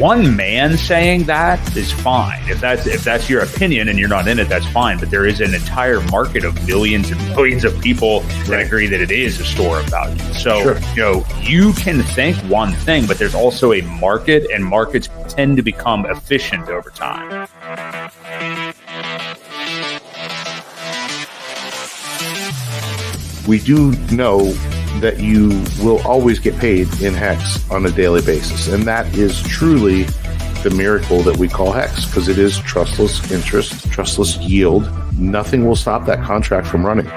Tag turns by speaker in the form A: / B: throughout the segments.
A: one man saying that is fine. If that's your opinion and you're not in it, that's fine. But there is an entire market of millions and millions of people that agree that it is a store of value. So, you can think one thing, but there's also a market, and markets tend to become efficient over time.
B: We do know that you will always get paid in Hex on a daily basis. And that is truly the miracle that we call Hex, because it is trustless interest, trustless yield. Nothing will stop that contract from running.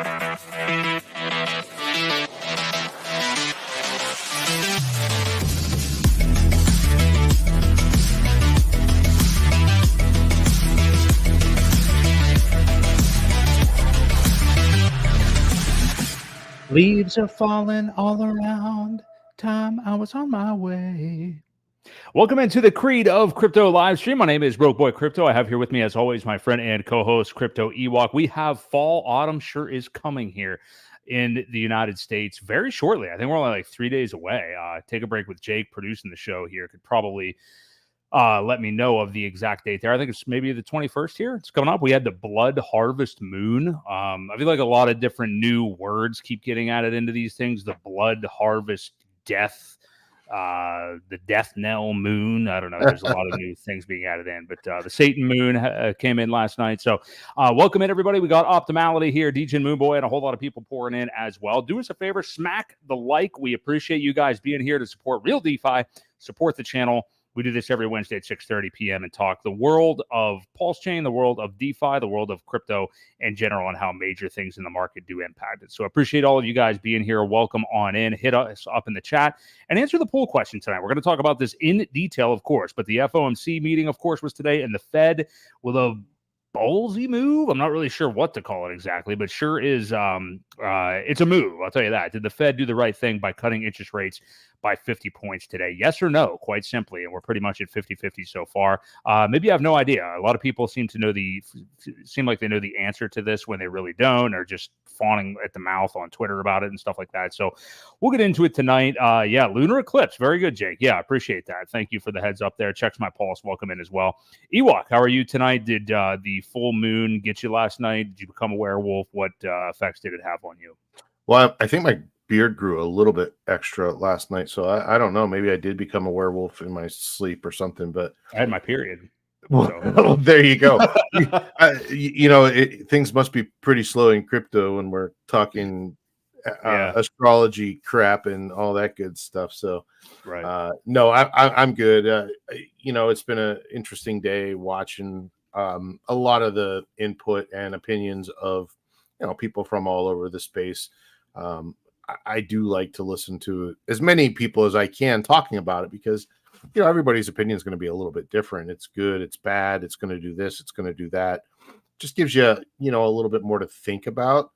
A: Leaves are falling all around. Time I was on my way. Welcome into the Creed of Crypto live stream. My name is Boi Crypto. I have here with me, as always, my friend and co-host Crypto Ewok. We have fall, autumn sure is coming here in the United States very shortly. I think we're only like 3 days away. Take a break with Jake producing the show here. Could probably let me know of the exact date there. I think it's maybe the 21st here. It's coming up. We had the Blood Harvest Moon. I feel like a lot of different new words keep getting added into these things. The Blood Harvest Death, the Death Knell Moon. I don't know. There's a lot of new things being added in, but the Satan Moon came in last night. So welcome in, everybody. We got Optimality here, DJ and Moonboy, and a whole lot of people pouring in as well. Do us a favor, smack the like. We appreciate you guys being here to support Real DeFi, support the channel. We do this every Wednesday at 6:30 p.m. and talk the world of PulseChain, the world of DeFi, the world of crypto in general, and how major things in the market do impact it. So I appreciate all of you guys being here. Welcome on in. Hit us up in the chat and answer the poll question tonight. We're going to talk about this in detail, of course, but the FOMC meeting, of course, was today, and the Fed with a ballsy move. I'm not really sure what to call it exactly, but sure is it's a move. I'll tell you that. Did the Fed do the right thing by cutting interest rates by 50 points today? Yes or no, quite simply. And we're pretty much at 50-50 so far. Maybe you have no idea. A lot of people seem like they know the answer to this when they really don't, or just fawning at the mouth on Twitter about it and stuff like that. So we'll get into it tonight. Lunar eclipse. Very good, Jake. Yeah, I appreciate that. Thank you for the heads up there. Checks my pulse. Welcome in as well. Ewok, how are you tonight? Did the full moon get you last night? Did you become a werewolf? What effects did it have on you?
B: Well, I think my beard grew a little bit extra last night, so I don't know. Maybe I did become a werewolf in my sleep or something, but
A: I had my period.
B: Well, there you go. Things must be pretty slow in crypto when we're talking astrology crap and all that good stuff. So,
A: right.
B: No, I'm good. It's been an interesting day watching a lot of the input and opinions of people from all over the space. I do like to listen to as many people as I can talking about it, because everybody's opinion is going to be a little bit different. It's good, it's bad, it's going to do this, it's going to do that. Just gives you a little bit more to think about,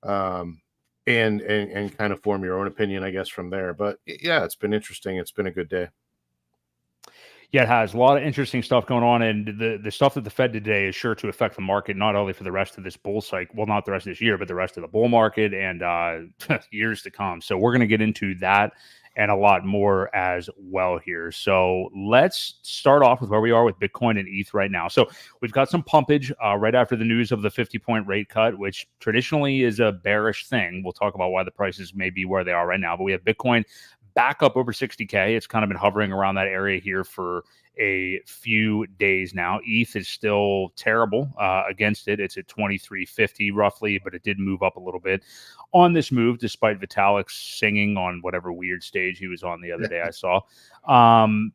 B: and kind of form your own opinion, I guess, from there. But yeah, it's been interesting. It's been a good day.
A: Yeah, it has a lot of interesting stuff going on, and the stuff that the Fed did today is sure to affect the market, not only for the rest of this bull cycle, well, not the rest of this year, but the rest of the bull market and years to come. So we're going to get into that and a lot more as well here. So let's start off with where we are with Bitcoin and ETH right now. So we've got some pumpage right after the news of the 50-point rate cut, which traditionally is a bearish thing. We'll talk about why the prices may be where they are right now, but we have Bitcoin back up over 60K. It's kind of been hovering around that area here for a few days now. ETH is still terrible against it. It's at 2350 roughly, but it did move up a little bit on this move, despite Vitalik singing on whatever weird stage he was on the other day I saw.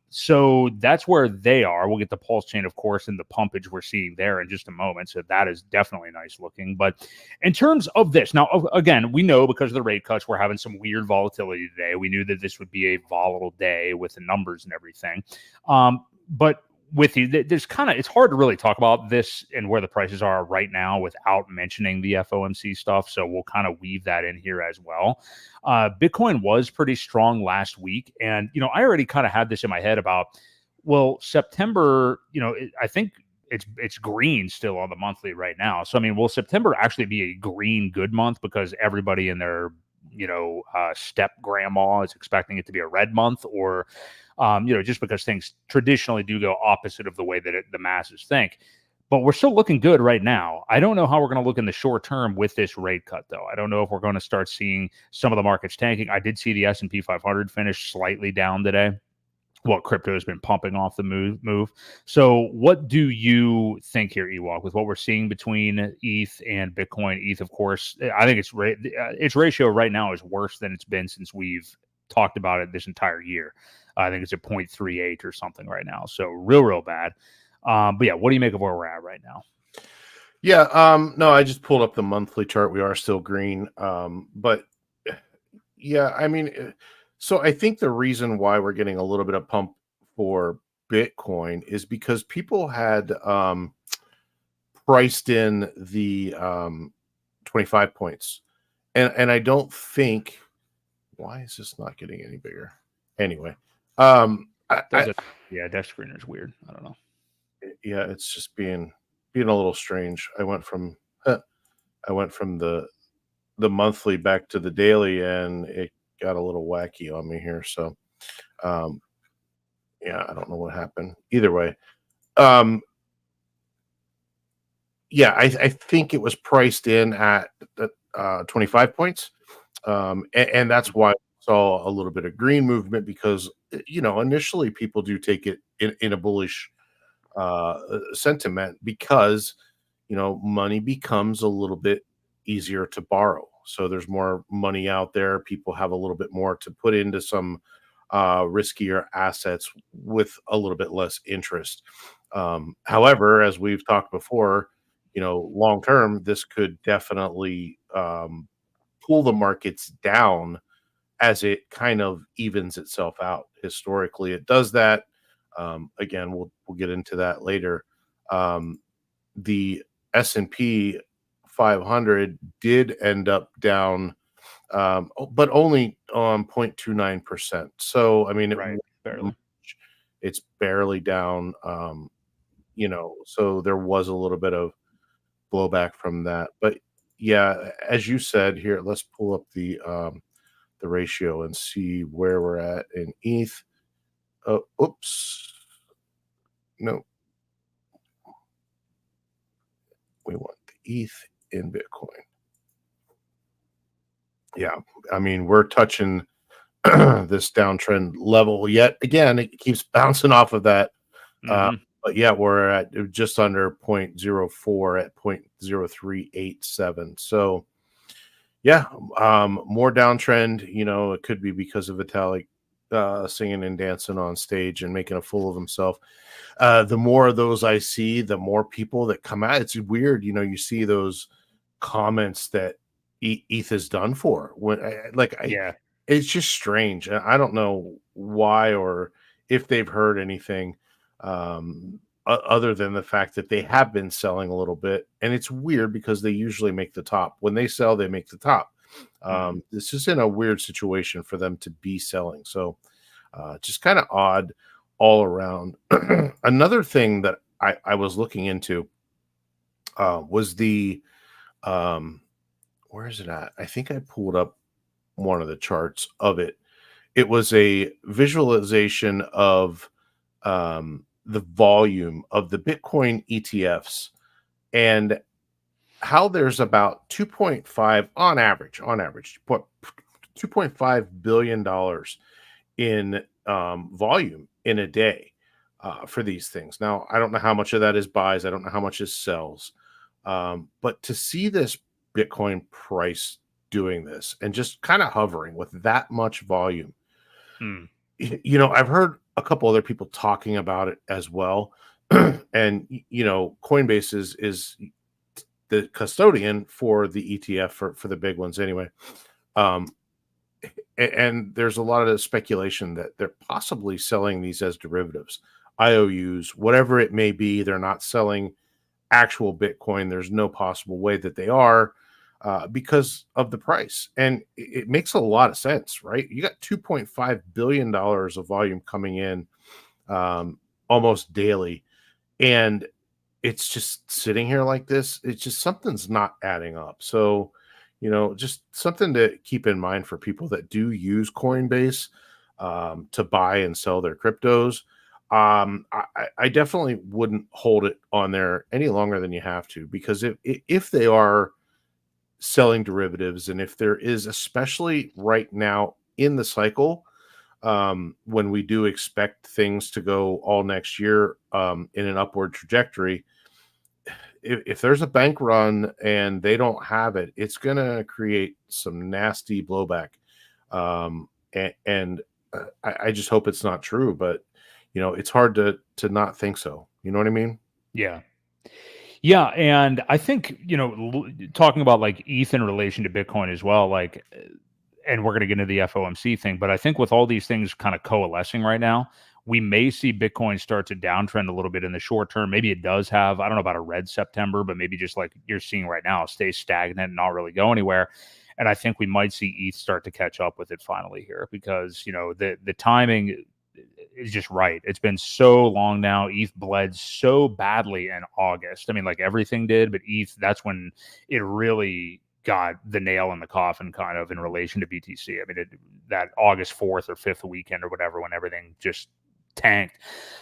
A: So that's where they are. We'll get the PulseChain, of course, and the pumpage we're seeing there in just a moment. So that is definitely nice looking. But in terms of this, now, again, we know because of the rate cuts, we're having some weird volatility today. We knew that this would be a volatile day with the numbers and everything. But with you, there's it's hard to really talk about this and where the prices are right now without mentioning the FOMC stuff. So we'll kind of weave that in here as well. Bitcoin was pretty strong last week. And, I already kind of had this in my head about, well, September, I think it's green still on the monthly right now. So, I mean, will September actually be a green good month because everybody and their step grandma is expecting it to be a red month, or just because things traditionally do go opposite of the way that the masses think. But we're still looking good right now. I don't know how we're going to look in the short term with this rate cut, though. I don't know if we're going to start seeing some of the markets tanking. I did see the S&P 500 finish slightly down today. Well, crypto has been pumping off the move. So what do you think here, Ewok, with what we're seeing between ETH and Bitcoin? ETH, of course, I think its ratio right now is worse than it's been since we've talked about it this entire year. I think it's at 0.38 or something right now. So real bad. But yeah, what do you make of where we're at right now?
B: Yeah, no, I just pulled up the monthly chart. We are still green. But yeah, I mean, so I think the reason why we're getting a little bit of pump for Bitcoin is because people had priced in the 25 points. And I don't think, why is this not getting any bigger? Anyway,
A: Desk screener is weird. I don't know.
B: Yeah, it's just being a little strange. I went from the monthly back to the daily, and it got a little wacky on me here. So, yeah, I don't know what happened. Either way, yeah, I think it was priced in at 25 points, and that's why I saw a little bit of green movement, because initially people do take it in a bullish sentiment, because money becomes a little bit easier to borrow, so there's more money out there. People have a little bit more to put into some riskier assets with a little bit less interest. However, as we've talked before, long term, this could definitely pull the markets down as it kind of evens itself out. Historically, it does that. Again, we'll get into that later. The S&P 500 did end up down, but only on 0.29%. So, I mean, it's barely down. So there was a little bit of blowback from that. But yeah, as you said here, let's pull up the ratio and see where we're at in ETH. Oops. No. We want the ETH in Bitcoin. Yeah, I mean, we're touching this downtrend level yet again. It keeps bouncing off of that. But yeah, we're at just under 0.04 at 0.0387. So yeah, more downtrend. It could be because of Vitalik singing and dancing on stage and making a fool of himself. The more of those I see, the more people that come out. It's weird, you see those comments that ETH is done for. It's just strange. I don't know why, or if they've heard anything other than the fact that they have been selling a little bit. And it's weird because they usually make the top. When they sell, they make the top. This is in a weird situation for them to be selling. So just kind of odd all around. Another thing that I was looking into was the where is it at? I think I pulled up one of the charts of it. It was a visualization of the volume of the Bitcoin ETFs, and how there's about 2.5 on average, $2.5 billion in volume in a day for these things. Now, I don't know how much of that is buys. I don't know how much is sells. But to see this Bitcoin price doing this and just kind of hovering with that much volume, I've heard a couple other people talking about it as well. And, Coinbase is the custodian for the ETF for the big ones anyway. And there's a lot of speculation that they're possibly selling these as derivatives, IOUs, whatever it may be. They're not selling actual Bitcoin. There's no possible way that they are because of the price. And it makes a lot of sense, right? You got $2.5 billion of volume coming in almost daily. And it's just sitting here like this. It's just something's not adding up. So, just something to keep in mind for people that do use Coinbase to buy and sell their cryptos. I definitely wouldn't hold it on there any longer than you have to, because if they are selling derivatives, and if there is, especially right now in the cycle, when we do expect things to go all next year in an upward trajectory, if there's a bank run and they don't have it, it's going to create some nasty blowback. And I just hope it's not true, but it's hard to not think so. You know what I mean?
A: Yeah. Yeah, and I think, talking about like ETH in relation to Bitcoin as well, like, and we're going to get into the FOMC thing, but I think with all these things kind of coalescing right now, we may see Bitcoin start to downtrend a little bit in the short term. Maybe it does have, I don't know about a red September, but maybe just like you're seeing right now, stay stagnant and not really go anywhere. And I think we might see ETH start to catch up with it finally here, because, the timing is just right. It's been so long now. ETH bled so badly in August. I mean, like everything did, but ETH, that's when it really got the nail in the coffin, kind of in relation to BTC. I mean, that August 4th or 5th weekend or whatever, when everything just tanked.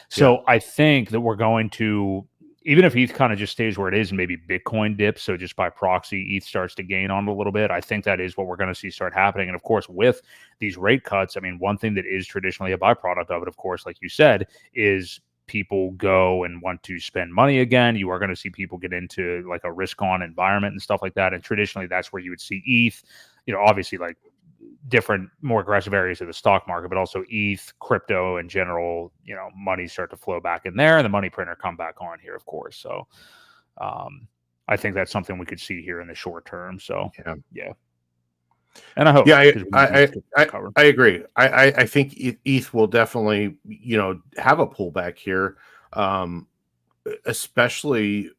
A: So I think that we're going to, even if ETH kind of just stays where it is and maybe Bitcoin dips, so just by proxy, ETH starts to gain on it a little bit, I think that is what we're going to see start happening. And of course, with these rate cuts, I mean, one thing that is traditionally a byproduct of it, of course, like you said, is people go and want to spend money again. You are going to see people get into like a risk-on environment and stuff like that. And traditionally, that's where you would see ETH, obviously like different, more aggressive areas of the stock market, but also ETH, crypto in general, money start to flow back in there, and the money printer come back on here, of course. So I think that's something we could see here in the short term. So yeah. And I hope.
B: Yeah, I agree. I think ETH will definitely, have a pullback here, especially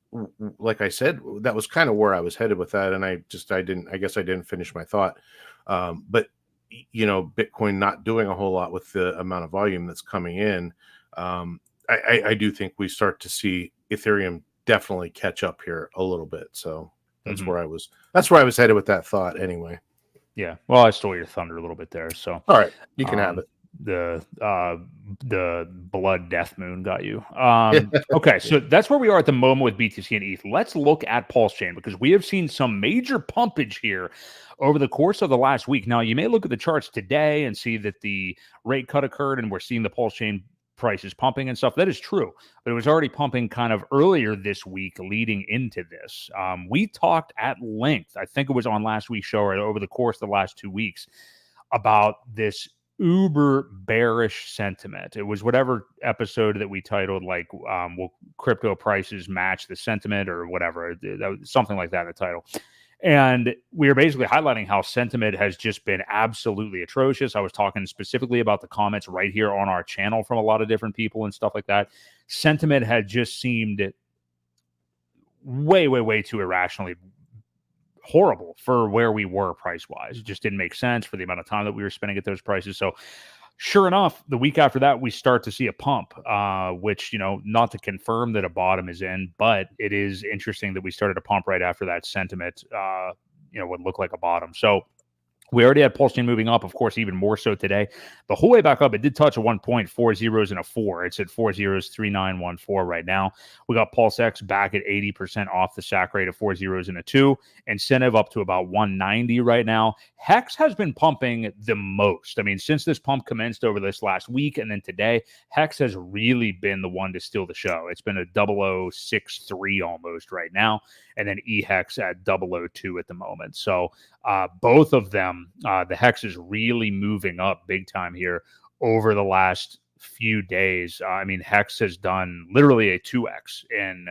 B: like I said, that was kind of where I was headed with that, and I guess I didn't finish my thought. But Bitcoin not doing a whole lot with the amount of volume that's coming in. I do think we start to see Ethereum definitely catch up here a little bit. So that's where I was headed with that thought anyway.
A: Yeah. Well, I stole your thunder a little bit there. So
B: all right, you can have it.
A: The blood death moon got you. Okay, so that's where we are at the moment with BTC and ETH. Let's look at PulseChain, because we have seen some major pumpage here over the course of the last week. Now, you may look at the charts today and see that the rate cut occurred, and we're seeing the PulseChain prices pumping and stuff. That is true, but it was already pumping kind of earlier this week leading into this. We talked at length, I think it was on last week's show or over the course of the last 2 weeks, about this uber bearish sentiment. It was whatever episode that we titled like will crypto prices match the sentiment or whatever, something like that in the title. And we are basically highlighting how sentiment has just been absolutely atrocious. I was talking specifically about the comments right here on our channel from a lot of different people and stuff like that. Sentiment had just seemed way too irrationally horrible for where we were price-wise. It just didn't make sense for the amount of time that we were spending at those prices. So sure enough, the week after that, we start to see a pump, which, not to confirm that a bottom is in, but it is interesting that we started a pump right after that sentiment, would look like a bottom. So we already had PulseChain moving up, of course, even more so today. The whole way back up, it did touch a 1 point, 4 zeros and a 4. It's at 4 zeros, 3914 right now. We got PulseX back at 80% off the SAC rate of 4 zeros and a 2. Incentive up to about 190 right now. Hex has been pumping the most. I mean, since this pump commenced over this last week and then today, Hex has really been the one to steal the show. It's been a 0063 almost right now, and then eHex at 002 at the moment. So both of them, the Hex is really moving up big time here over the last few days. I mean, Hex has done literally a 2x in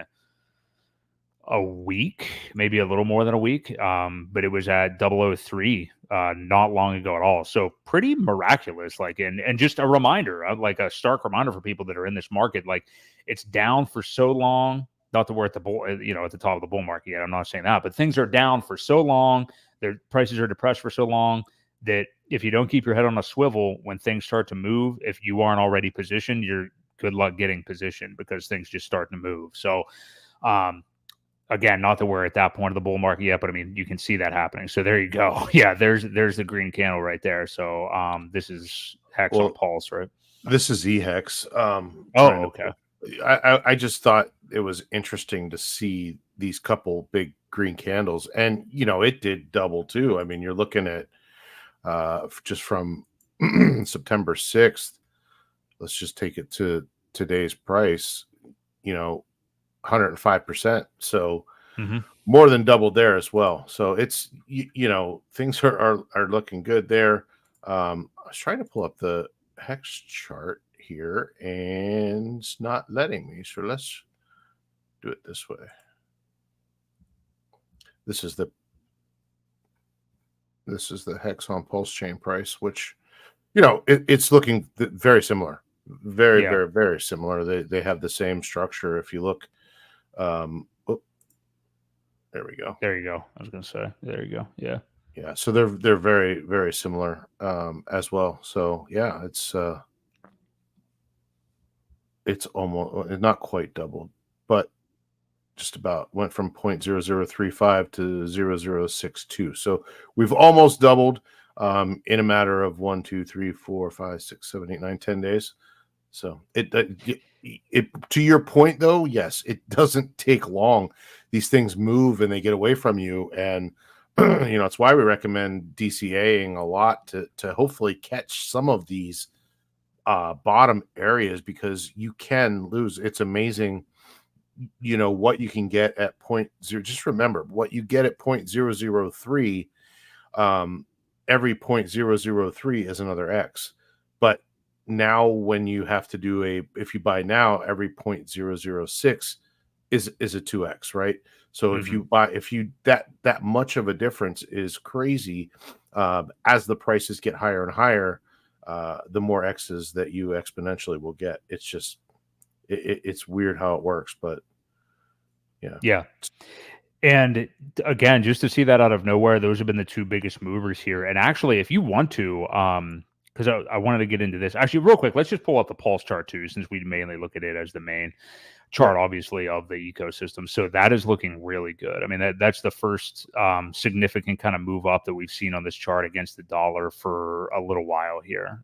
A: a week, maybe a little more than a week, but it was at 003 not long ago at all. So pretty miraculous. Like, and just a reminder, like a stark reminder for people that are in this market, like it's down for so long. Not that we're at the bull, at the top of the bull market yet. I'm not saying that, but things are down for so long. Their prices are depressed for so long that if you don't keep your head on a swivel when things start to move, if you aren't already positioned, you're good luck getting positioned because things just start to move. So, again, not that we're at that point of the bull market yet, but I mean, you can see that happening. So there you go. Yeah, there's the green candle right there. So this is Hex on Pulse, right?
B: This is EHEX.
A: Okay.
B: I just thought it was interesting to see these couple big green candles, and it did double too. I mean, you're looking at just from September 6th. Let's just take it to today's price. 105%. So more than doubled there as well. So it's things are looking good there. I was trying to pull up the Hex chart here and it's not letting me. So let's do it this way. This is the Hex on PulseChain price, which it's looking very similar. Very similar. They have the same structure. If you look, there we go.
A: There you go. I was going to say, there you go. Yeah.
B: Yeah. So they're very, very similar as well. So yeah, it's almost not quite doubled, but just about went from 0.0035 to 0.0062. So we've almost doubled in a matter of 1, 2, 3, 4, 5, 6, 7, 8, 9, 10 days. So it to your point though, yes, it doesn't take long. These things move and they get away from you, and it's why we recommend DCAing a lot to hopefully catch some of these bottom areas, because you can lose. It's amazing, what you can get at 0.0. Just remember what you get at 0.003. Every 0.003 is another X, but now when you have to do if you buy now, every 0.006 is a 2x, right? So if you buy, that much of a difference is crazy. As the prices get higher and higher, the more X's that you exponentially will get. It's just it's weird how it works, but
A: yeah. And again, just to see that out of nowhere, those have been the two biggest movers here. And actually, if you want to, because I wanted to get into this. Actually, real quick, let's just pull up the Pulse chart too, since we mainly look at it as the main chart, obviously, of the ecosystem. So that is looking really good. I mean, that's the first significant kind of move up that we've seen on this chart against the dollar for a little while here.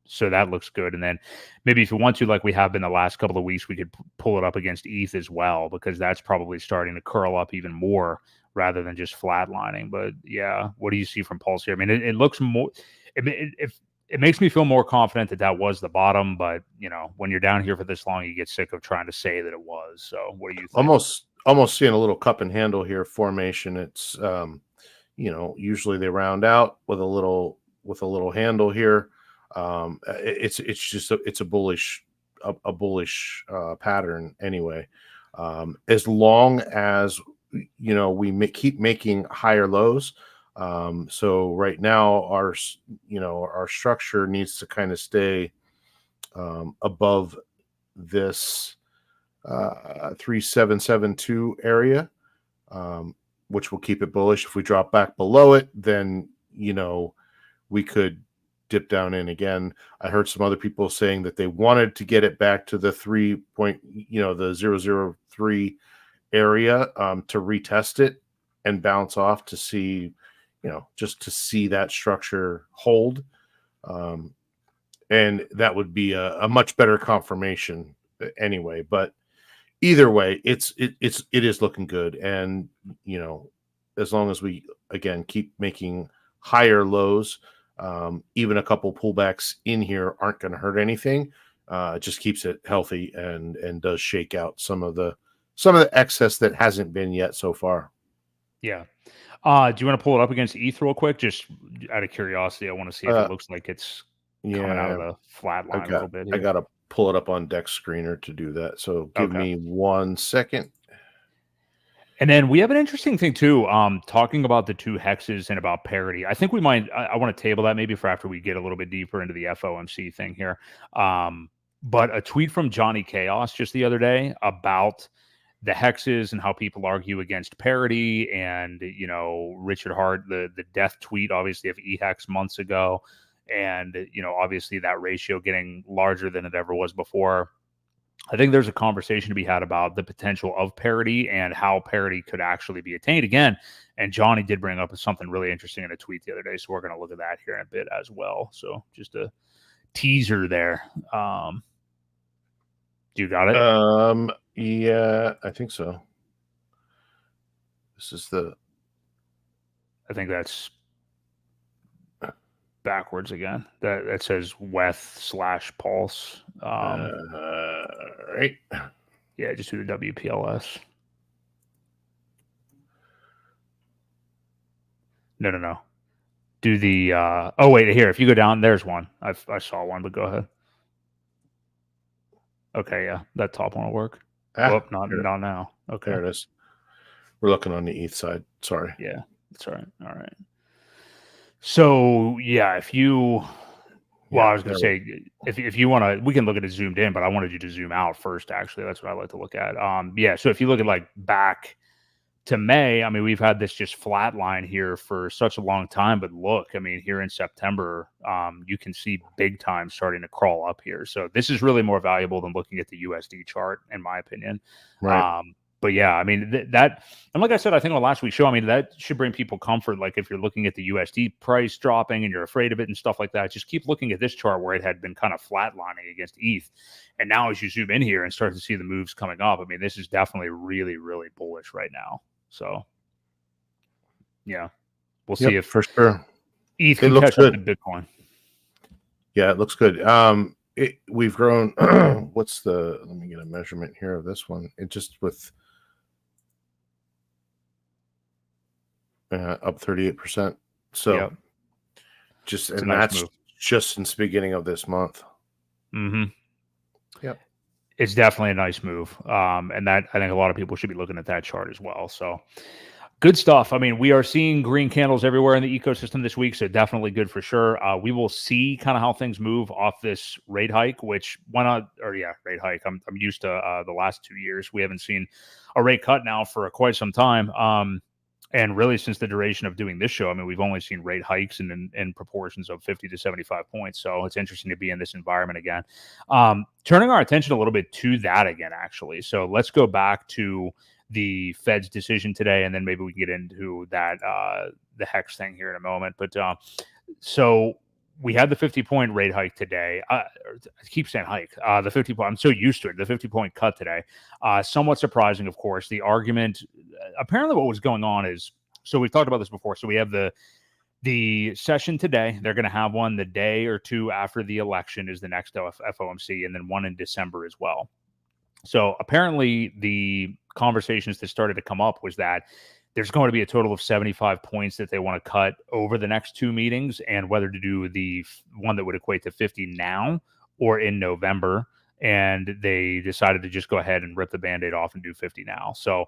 A: So that looks good. And then maybe if you want to, like we have been the last couple of weeks, we could pull it up against ETH as well, because that's probably starting to curl up even more rather than just flatlining. But yeah, what do you see from Pulse here? I mean, it looks more, it makes me feel more confident that was the bottom. But, when you're down here for this long, you get sick of trying to say that it was. So what do you think?
B: Almost seeing a little cup and handle here formation. It's, usually they round out with a little handle here. It's just it's a bullish pattern anyway. As long as we keep making higher lows. So right now our structure needs to kind of stay above this 3772 area, which will keep it bullish. If we drop back below it, then we could dip down in again. I heard some other people saying that they wanted to get it back to the 0.03 area to retest it and bounce off to see, just to see that structure hold. And that would be a much better confirmation anyway. But either way, it is looking good. And, as long as we, again, keep making higher lows, even a couple pullbacks in here aren't going to hurt anything. It just keeps it healthy and does shake out some of the excess that hasn't been yet so far.
A: Yeah. Do you want to pull it up against ETH real quick? Just out of curiosity, I want to see if it looks like it's coming out of the flat line a little bit here.
B: I got to pull it up on Dex Screener to do that. So give me 1 second.
A: And then we have an interesting thing too, talking about the two hexes and about parity. I think we might, I want to table that maybe for after we get a little bit deeper into the FOMC thing here. But a tweet from Johnny Chaos just the other day about the hexes and how people argue against parity, and, Richard Hart, the death tweet, obviously, of eHex months ago. And, obviously that ratio getting larger than it ever was before. I think there's a conversation to be had about the potential of parity and how parity could actually be attained again. And Johnny did bring up something really interesting in a tweet the other day, so we're going to look at that here in a bit as well. So just a teaser there. You got it?
B: Yeah, I think so. This is
A: I think that's backwards again. That says WETH/Pulse.
B: right.
A: Yeah, just do the WPLS. No. Do the oh wait, here. If you go down, there's one. I saw one, but go ahead. Okay, yeah, that top one will work. Not now. Okay,
B: there it is. We're looking on the ETH side. Sorry.
A: Yeah, that's all right. All right. So yeah, if you, well, I was going to say, if you want to, we can look at it zoomed in, but I wanted you to zoom out first. Actually, that's what I like to look at. Yeah. So if you look at like back to May, I mean, we've had this just flat line here for such a long time, but look, I mean, here in September, you can see big time starting to crawl up here. So this is really more valuable than looking at the USD chart, in my opinion.
B: Right.
A: But yeah, I mean, that, and like I said, I think on last week's show, I mean, that should bring people comfort. Like if you're looking at the USD price dropping and you're afraid of it and stuff like that, just keep looking at this chart where it had been kind of flatlining against ETH. And now as you zoom in here and start to see the moves coming up, I mean, this is definitely really, really bullish right now. So yeah, we'll see if
B: for sure
A: ETH can catch up to Bitcoin.
B: Yeah, it looks good. We've grown. Let me get a measurement here of this one. It just with up 38%. So just, and that's just since the beginning of this month.
A: Mm-hmm.
B: Yep.
A: It's definitely a nice move. And that, I think a lot of people should be looking at that chart as well. So good stuff. I mean, we are seeing green candles everywhere in the ecosystem this week, so definitely good for sure. We will see kind of how things move off this rate hike, which rate hike. I'm used to the last 2 years. We haven't seen a rate cut now for quite some time. And really since the duration of doing this show, I mean, we've only seen rate hikes in proportions of 50 to 75 points. So it's interesting to be in this environment again. Turning our attention a little bit to that again, actually. So let's go back to the Fed's decision today, and then maybe we can get into that the HEX thing here in a moment. But so we had the 50-point rate hike today. I keep saying hike. The 50-point. I'm so used to it. The 50-point cut today. Somewhat surprising, of course. The argument. Apparently, what was going on is, so we've talked about this before. So we have the session today. They're going to have one the day or two after the election is the next FOMC, and then one in December as well. So apparently the conversations that started to come up was that there's going to be a total of 75 points that they want to cut over the next two meetings, and whether to do the one that would equate to 50 now or in November. And they decided to just go ahead and rip the Band-Aid off and do 50 now. So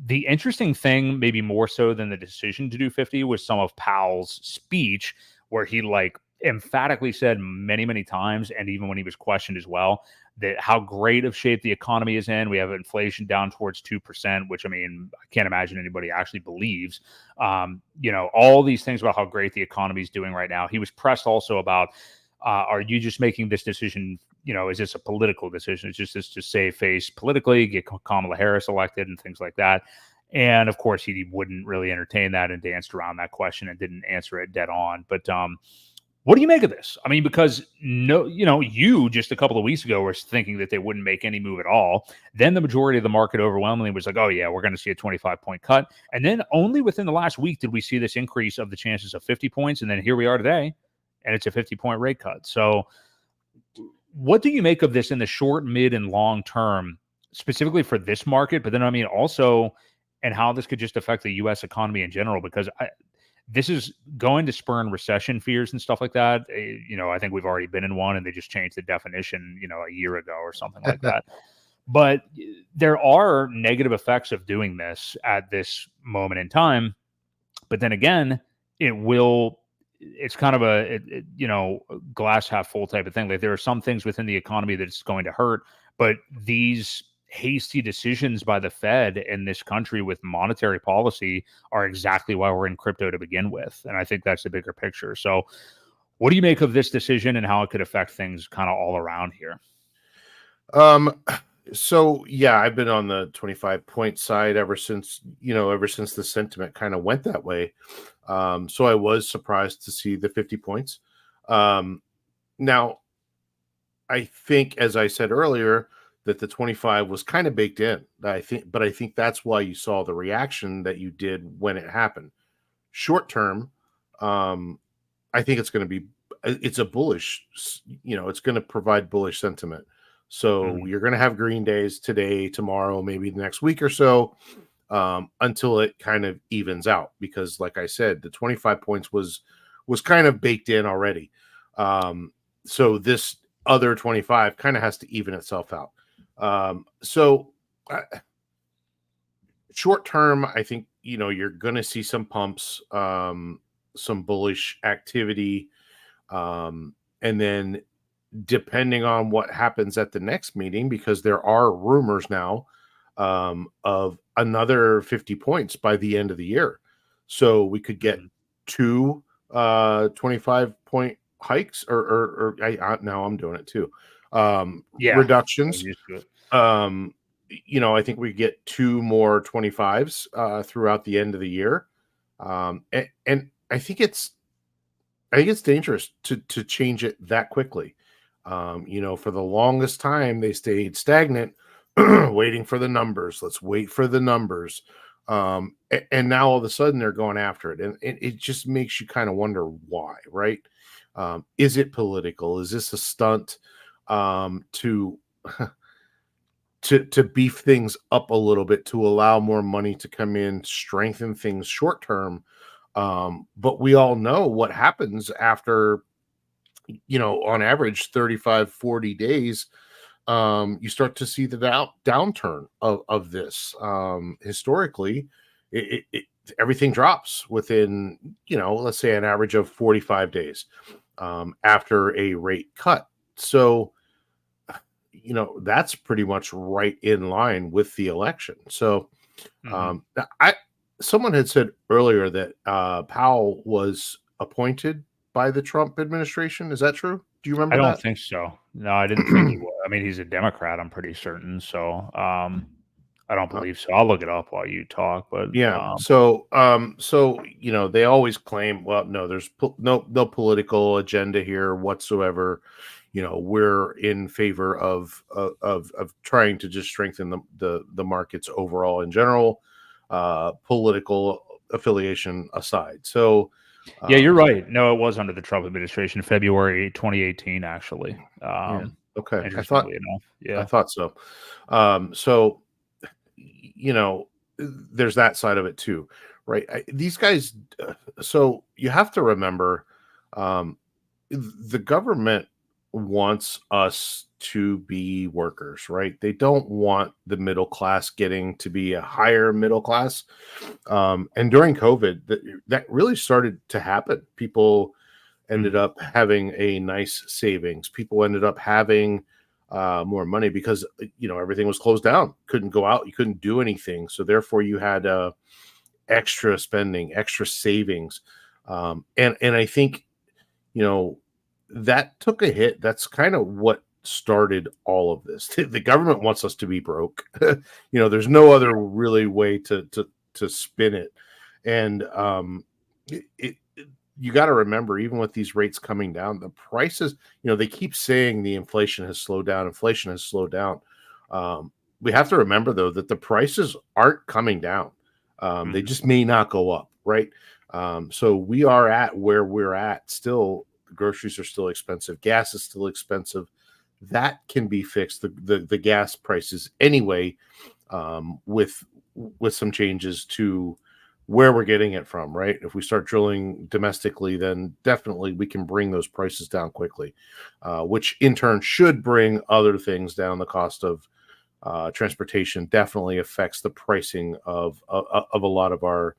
A: the interesting thing, maybe more so than the decision to do 50, was some of Powell's speech where he like emphatically said many, many times, and even when he was questioned as well, that how great of shape the economy is in. We have inflation down towards 2%, which, I mean, I can't imagine anybody actually believes. All these things about how great the economy is doing right now. He was pressed also about, are you just making this decision? Is this a political decision? It's just to save face politically, get Kamala Harris elected and things like that. And of course, he wouldn't really entertain that and danced around that question and didn't answer it dead on. But what do you make of this? I mean, because you just a couple of weeks ago were thinking that they wouldn't make any move at all. Then the majority of the market overwhelmingly was like, oh yeah, we're going to see a 25-point cut. And then only within the last week did we see this increase of the chances of 50 points. And then here we are today, and it's a 50-point rate cut. So what do you make of this in the short, mid, and long term, specifically for this market? But then, I mean, also, and how this could just affect the U.S. economy in general, because this is going to spur recession fears and stuff like that. I think we've already been in one, and they just changed the definition, a year ago or something like that. But there are negative effects of doing this at this moment in time. But then again, it's kind of a glass half full type of thing. Like there are some things within the economy that it's going to hurt, but these hasty decisions by the Fed in this country with monetary policy are exactly why we're in crypto to begin with. And I think that's the bigger picture. So what do you make of this decision and how it could affect things kind of all around here?
B: So yeah, I've been on the 25-point side ever since the sentiment kind of went that way. So I was surprised to see the 50 points. Now I think, as I said earlier, that the 25 was kind of baked in. I think that's why you saw the reaction that you did when it happened. Short term, I think it's a bullish, it's going to provide bullish sentiment. So you're going to have green days today, tomorrow, maybe the next week or so, until it kind of evens out. Because, like I said, the 25 points was kind of baked in already. So this other 25 kind of has to even itself out. Short term, I think you're going to see some pumps, some bullish activity, and then depending on what happens at the next meeting, because there are rumors now of another 50 points by the end of the year. So we could get two 25-point hikes, or now I'm doing it too. Reductions. I think we get two more 25s throughout the end of the year. And I think it's dangerous to change it that quickly. For the longest time, they stayed stagnant, waiting for the numbers. Let's wait for the numbers. And now all of a sudden they're going after it. And it just makes you kind of wonder why, right? Is it political? Is this a stunt to beef things up a little bit, to allow more money to come in, strengthen things short term? But we all know what happens after, on average 35, 40 days. You start to see the downturn of this. Historically, everything drops within, let's say an average of 45 days after a rate cut. So, that's pretty much right in line with the election. So, someone had said earlier that Powell was appointed by the Trump administration. Is that true? Do you remember
A: I
B: that?
A: don't think so. No, I didn't think he was. I mean, he's a Democrat, I'm pretty certain. So I don't believe so. I'll look it up while you talk. But
B: yeah. So they always claim, well, no, there's no political agenda here whatsoever. We're in favor of trying to just strengthen the markets overall in general, political affiliation aside. So
A: yeah, you're right. No, it was under the Trump administration, February 2018, actually.
B: Okay.
A: Interestingly enough. Yeah.
B: I thought so. So, there's that side of it too, right? These guys, so you have to remember, the government wants us to be workers, right? They don't want the middle class getting to be a higher middle class. And during COVID, that really started to happen. People ended up having a nice savings. People ended up having more money because everything was closed down. Couldn't go out. You couldn't do anything. So therefore, you had extra spending, extra savings, and I think that took a hit. That's kind of what started all of this. The government wants us to be broke. There's no other really way to spin it. And you got to remember, even with these rates coming down, the prices, they keep saying the inflation has slowed down. Inflation has slowed down. We have to remember, though, that the prices aren't coming down. They just may not go up, right? So we are at where we're at still. Groceries are still expensive. Gas is still expensive. That can be fixed. The gas prices anyway, with some changes to where we're getting it from, right? If we start drilling domestically, then definitely we can bring those prices down quickly, which in turn should bring other things down. The cost of transportation definitely affects the pricing of a lot of our,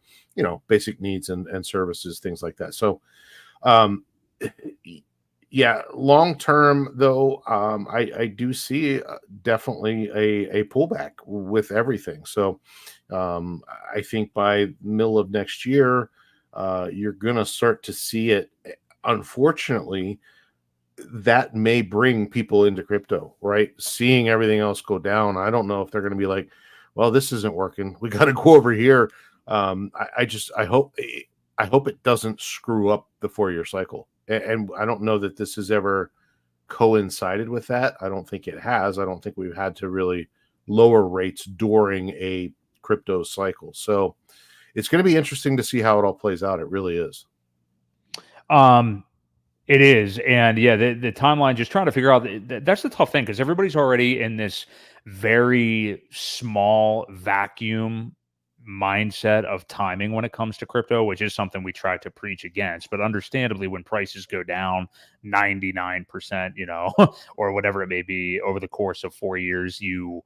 B: basic needs and services, things like that. So, yeah, long term though, I do see definitely a pullback with everything. So I think by middle of next year, you're going to start to see it. Unfortunately, that may bring people into crypto, right? Seeing everything else go down. I don't know if they're going to be like, well, this isn't working, we got to go over here. I hope it doesn't screw up the 4-year cycle. And I don't know that this has ever coincided with that. I don't think it has. I don't think we've had to really lower rates during a crypto cycle. So it's going to be interesting to see how it all plays out. It really is.
A: It is. And yeah, the timeline, just trying to figure out, that's the tough thing, because everybody's already in this very small vacuum mindset of timing when it comes to crypto, which is something we try to preach against. But understandably, when prices go down 99%, or whatever it may be over the course of 4 years, you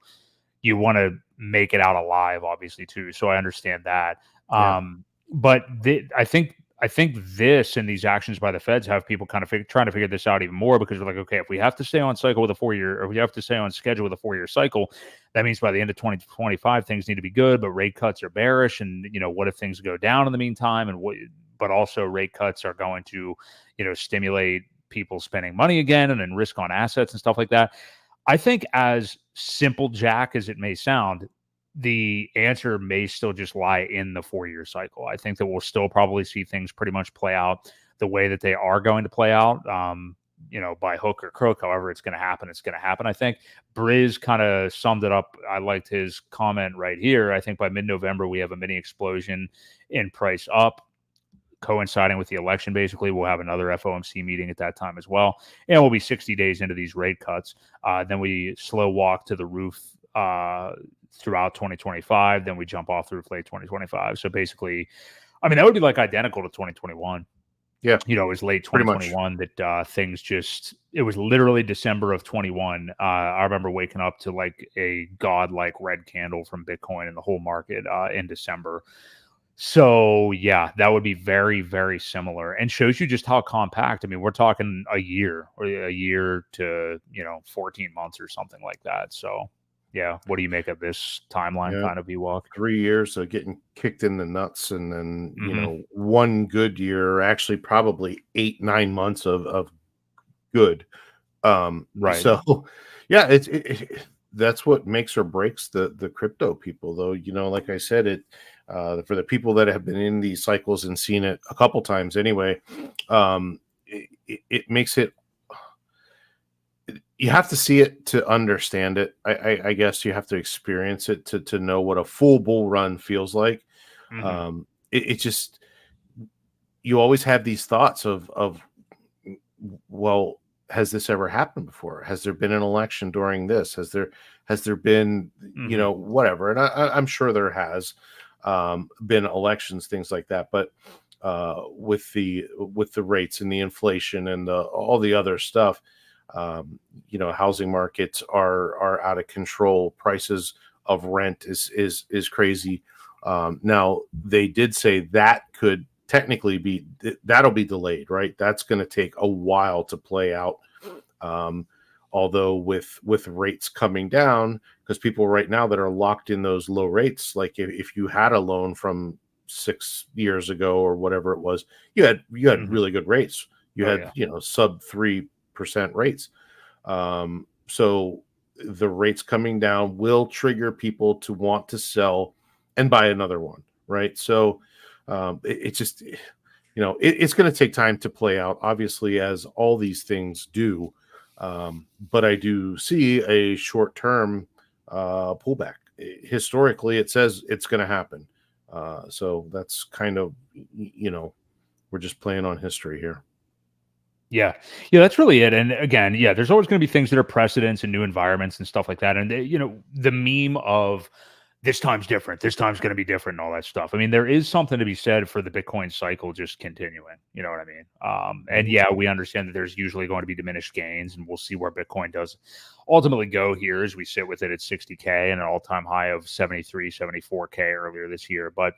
A: want to make it out alive, obviously, too. So I understand that.
B: Yeah.
A: But I think this and these actions by the Feds have people kind of trying to figure this out even more, because they're like, okay, if we have to stay on cycle with a 4-year, or we have to stay on schedule with a 4-year cycle, that means by the end of 2025, things need to be good, but rate cuts are bearish. And, what if things go down in the meantime? But also rate cuts are going to, stimulate people spending money again and then risk on assets and stuff like that. I think, as simple jack as it may sound, the answer may still just lie in the 4-year cycle. I think that we'll still probably see things pretty much play out the way that they are going to play out, by hook or crook. However it's going to happen, it's going to happen. I think Briz kind of summed it up. I liked his comment right here. I think by mid-November, we have a mini explosion in price up, coinciding with the election. Basically, we'll have another FOMC meeting at that time as well. And we'll be 60 days into these rate cuts. Then we slow walk to the roof throughout 2025, then we jump off the roof late 2025. So basically, I mean, that would be like identical to 2021.
B: Yeah.
A: It was late 2021 that things just, it was literally December of 21. I remember waking up to like a godlike red candle from Bitcoin and the whole market in December. So yeah, that would be very, very similar, and shows you just how compact. I mean, we're talking a year to, 14 months or something like that. So yeah, what do you make of this timeline kind of Ewok?
B: 3 years of getting kicked in the nuts, and then, one good year, actually probably 8-9 months of good.
A: Right.
B: So yeah, that's what makes or breaks the crypto people, though. Like I said, for the people that have been in these cycles and seen it a couple times anyway, it makes it, you have to see it to understand it. I guess you have to experience it to know what a full bull run feels like. It just, you always have these thoughts of, well, has this ever happened before? Has there been an election during this? Has there been, whatever? And I'm sure there has been elections, things like that. But with the rates and the inflation and all the other stuff, housing markets are out of control. Prices of rent is crazy. Now they did say that could technically that'll be delayed, right? That's going to take a while to play out. Although with rates coming down, because people right now that are locked in those low rates, like if you had a loan from 6 years ago or whatever it was, you had really good rates. You had sub 3% rates. So the rates coming down will trigger people to want to sell and buy another one, right? So it's just, it's going to take time to play out, obviously, as all these things do. But I do see a short-term pullback. Historically, it says it's going to happen. So that's kind of, we're just playing on history here.
A: Yeah, that's really it. And again, there's always going to be things that are precedents and new environments and stuff like that. And the meme of this time's different, this time's going to be different, and all that stuff. I mean, there is something to be said for the Bitcoin cycle just continuing. You know what I mean? And we understand that there's usually going to be diminished gains, and we'll see where Bitcoin does ultimately go here as we sit with it at 60K and an all-time high of 73, 74K earlier this year. But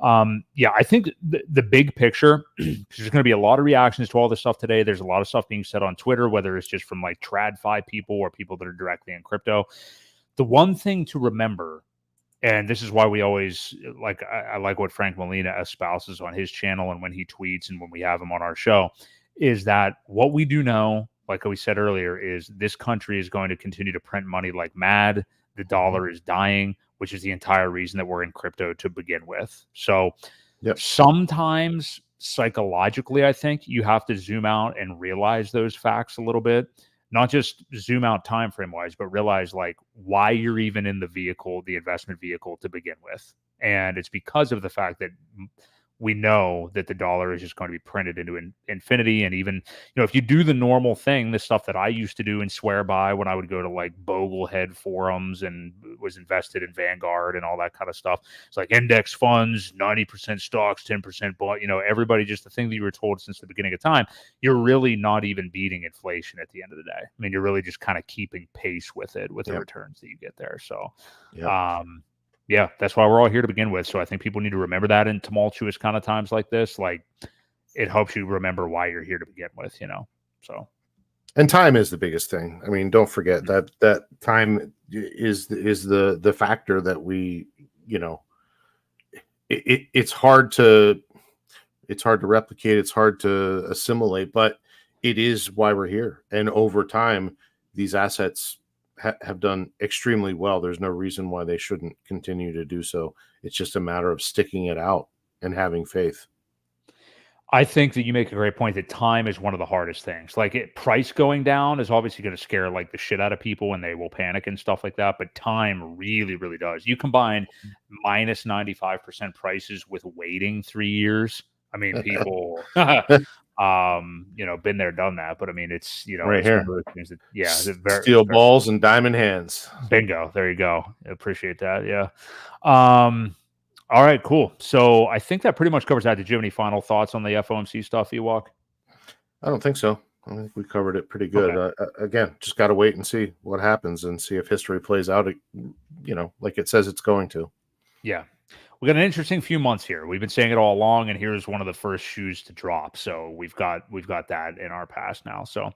A: I think the big picture, there's going to be a lot of reactions to all this stuff today. There's a lot of stuff being said on Twitter, whether it's just from like TradFi people or people that are directly in crypto. The one thing to remember, and this is why we always I like what Frank Molina espouses on his channel and when he tweets and when we have him on our show, is that what we do know like we said earlier, is this country is going to continue to print money like mad. The dollar is dying, which is the entire reason that we're in crypto to begin with. So sometimes psychologically, I think you have to zoom out and realize those facts a little bit. Not just zoom out time frame wise, but realize like why you're even in the vehicle, the investment vehicle to begin with. And it's because of the fact that we know that the dollar is just going to be printed into infinity. And even, if you do the normal thing, the stuff that I used to do and swear by when I would go to like Boglehead forums and was invested in Vanguard and all that kind of stuff. It's like index funds, 90% stocks, 10% bought, everybody, just the thing that you were told since the beginning of time, you're really not even beating inflation at the end of the day. I mean, you're really just kind of keeping pace with it, with the returns that you get there. So, yeah, that's why we're all here to begin with. So I think people need to remember that in tumultuous kind of times like this. Like, it helps you remember why you're here to begin with, So,
B: and time is the biggest thing. I mean, don't forget that time is the factor that we, it's hard to replicate. It's hard to assimilate, but it is why we're here. And over time, these assets have done extremely well. There's no reason why they shouldn't continue to do so. It's just a matter of sticking it out and having faith.
A: I think that you make a great point that time is one of the hardest things. Like, price going down is obviously going to scare like the shit out of people and they will panic and stuff like that. But time really, really does. You combine minus 95% prices with waiting 3 years. I mean, people, been there, done that. But I mean, it's,
B: right
A: it's
B: here. Steel balls and diamond hands.
A: Bingo. There you go. I appreciate that. Yeah. All right, cool. So I think that pretty much covers that. Did you have any final thoughts on the FOMC stuff, Ewok?
B: I don't think so. I think we covered it pretty good. Okay. Again, just got to wait and see what happens and see if history plays out, like it says it's going to.
A: Yeah. We got an interesting few months here. We've been saying it all along, and here's one of the first shoes to drop. So we've got that in our past now. So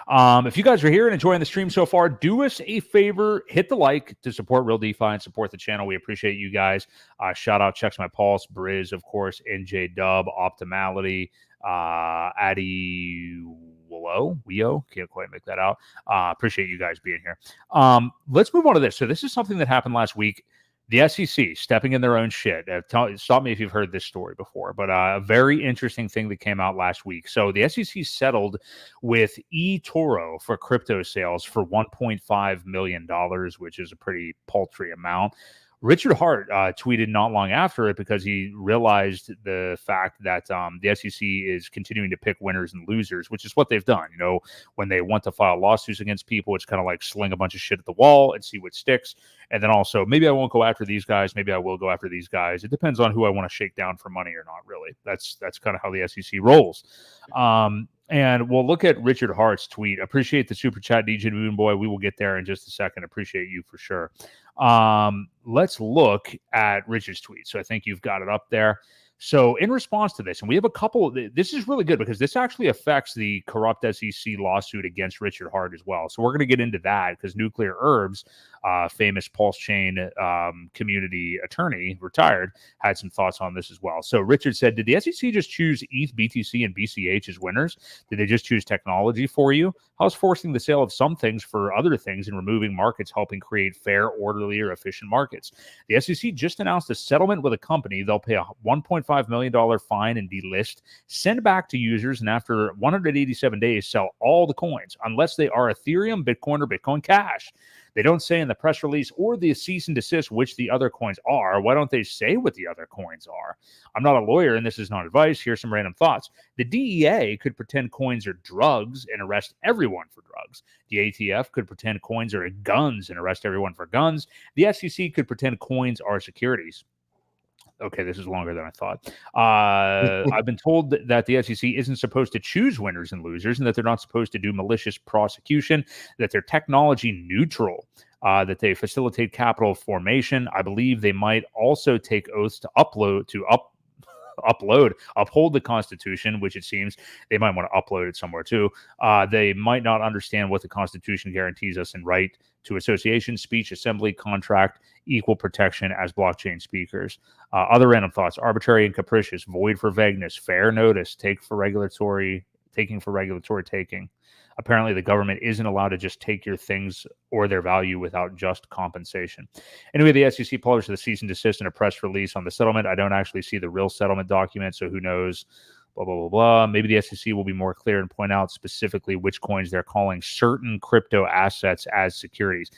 A: if you guys are here and enjoying the stream so far, do us a favor, hit the like to support Real DeFi and support the channel. We appreciate you guys. Shout out Checks My Pulse, Briz, of course, NJ Dub, Optimality, Addy Weo, can't quite make that out. Appreciate you guys being here. Let's move on to this. So this is something that happened last week. The SEC stepping in their own shit. Stop me if you've heard this story before, but a very interesting thing that came out last week. So the SEC settled with eToro for crypto sales for $1.5 million, which is a pretty paltry amount. Richard Hart tweeted not long after it because he realized the fact that the SEC is continuing to pick winners and losers, which is what they've done. When they want to file lawsuits against people, it's kind of like sling a bunch of shit at the wall and see what sticks. And then also, maybe I won't go after these guys. Maybe I will go after these guys. It depends on who I want to shake down for money or not, really. That's kind of how the SEC rolls. And we'll look at Richard Hart's tweet. Appreciate the super chat, DJ Moon Boy. We will get there in just a second. Appreciate you for sure. Let's look at Richard's tweet. So I think you've got it up there. So in response to this, and we have a couple, this is really good because this actually affects the corrupt SEC lawsuit against Richard Hart as well. So we're going to get into that because Nuclear Herbs, famous PulseChain community attorney, retired, had some thoughts on this as well. So Richard said, did the SEC just choose ETH, BTC, and BCH as winners? Did they just choose technology for you? How's forcing the sale of some things for other things and removing markets helping create fair, orderly, or efficient markets? The SEC just announced a settlement with a company. They'll pay a $1.5 million fine and delist, send back to users, and after 187 days, sell all the coins, unless they are Ethereum, Bitcoin, or Bitcoin Cash. They don't say in the press release or the cease and desist which the other coins are. Why don't they say what the other coins are? I'm not a lawyer, and this is not advice. Here's some random thoughts. The DEA could pretend coins are drugs and arrest everyone for drugs. The ATF could pretend coins are guns and arrest everyone for guns. The SEC could pretend coins are securities. Okay, this is longer than I thought. I've been told that the SEC isn't supposed to choose winners and losers, and that they're not supposed to do malicious prosecution, that they're technology neutral, that they facilitate capital formation. I believe they might also take oaths to uphold the Constitution, which it seems they might want to upload it somewhere too. They might not understand what the Constitution guarantees us in right to association, speech, assembly, contract, equal protection as blockchain speakers. Other random thoughts: arbitrary and capricious, void for vagueness, fair notice, taking for regulatory taking. Apparently, the government isn't allowed to just take your things or their value without just compensation. Anyway, the SEC published the cease and desist in a press release on the settlement. I don't actually see the real settlement document, so who knows? Blah, blah, blah, blah. Maybe the SEC will be more clear and point out specifically which coins they're calling certain crypto assets as securities.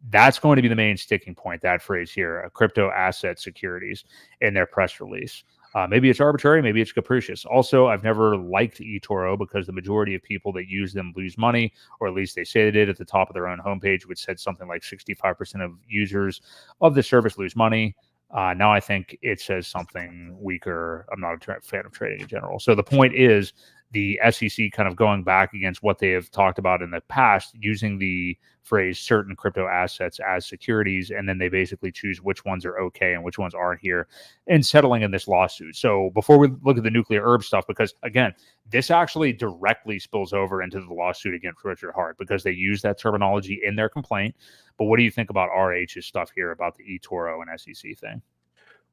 A: That's going to be the main sticking point, that phrase here, crypto asset securities in their press release. Maybe it's arbitrary, maybe it's capricious. Also, I've never liked eToro because the majority of people that use them lose money, or at least they say they did at the top of their own homepage, which said something like 65% of users of the service lose money. Now I think it says something weaker. I'm not a fan of trading in general. So the point is the SEC kind of going back against what they have talked about in the past, using the phrase certain crypto assets as securities, and then they basically choose which ones are okay and which ones aren't here, and settling in this lawsuit. So before we look at the nuclear herb stuff, because again, this actually directly spills over into the lawsuit against Richard Hart because they use that terminology in their complaint. But what do you think about RH's stuff here about the eToro and SEC thing?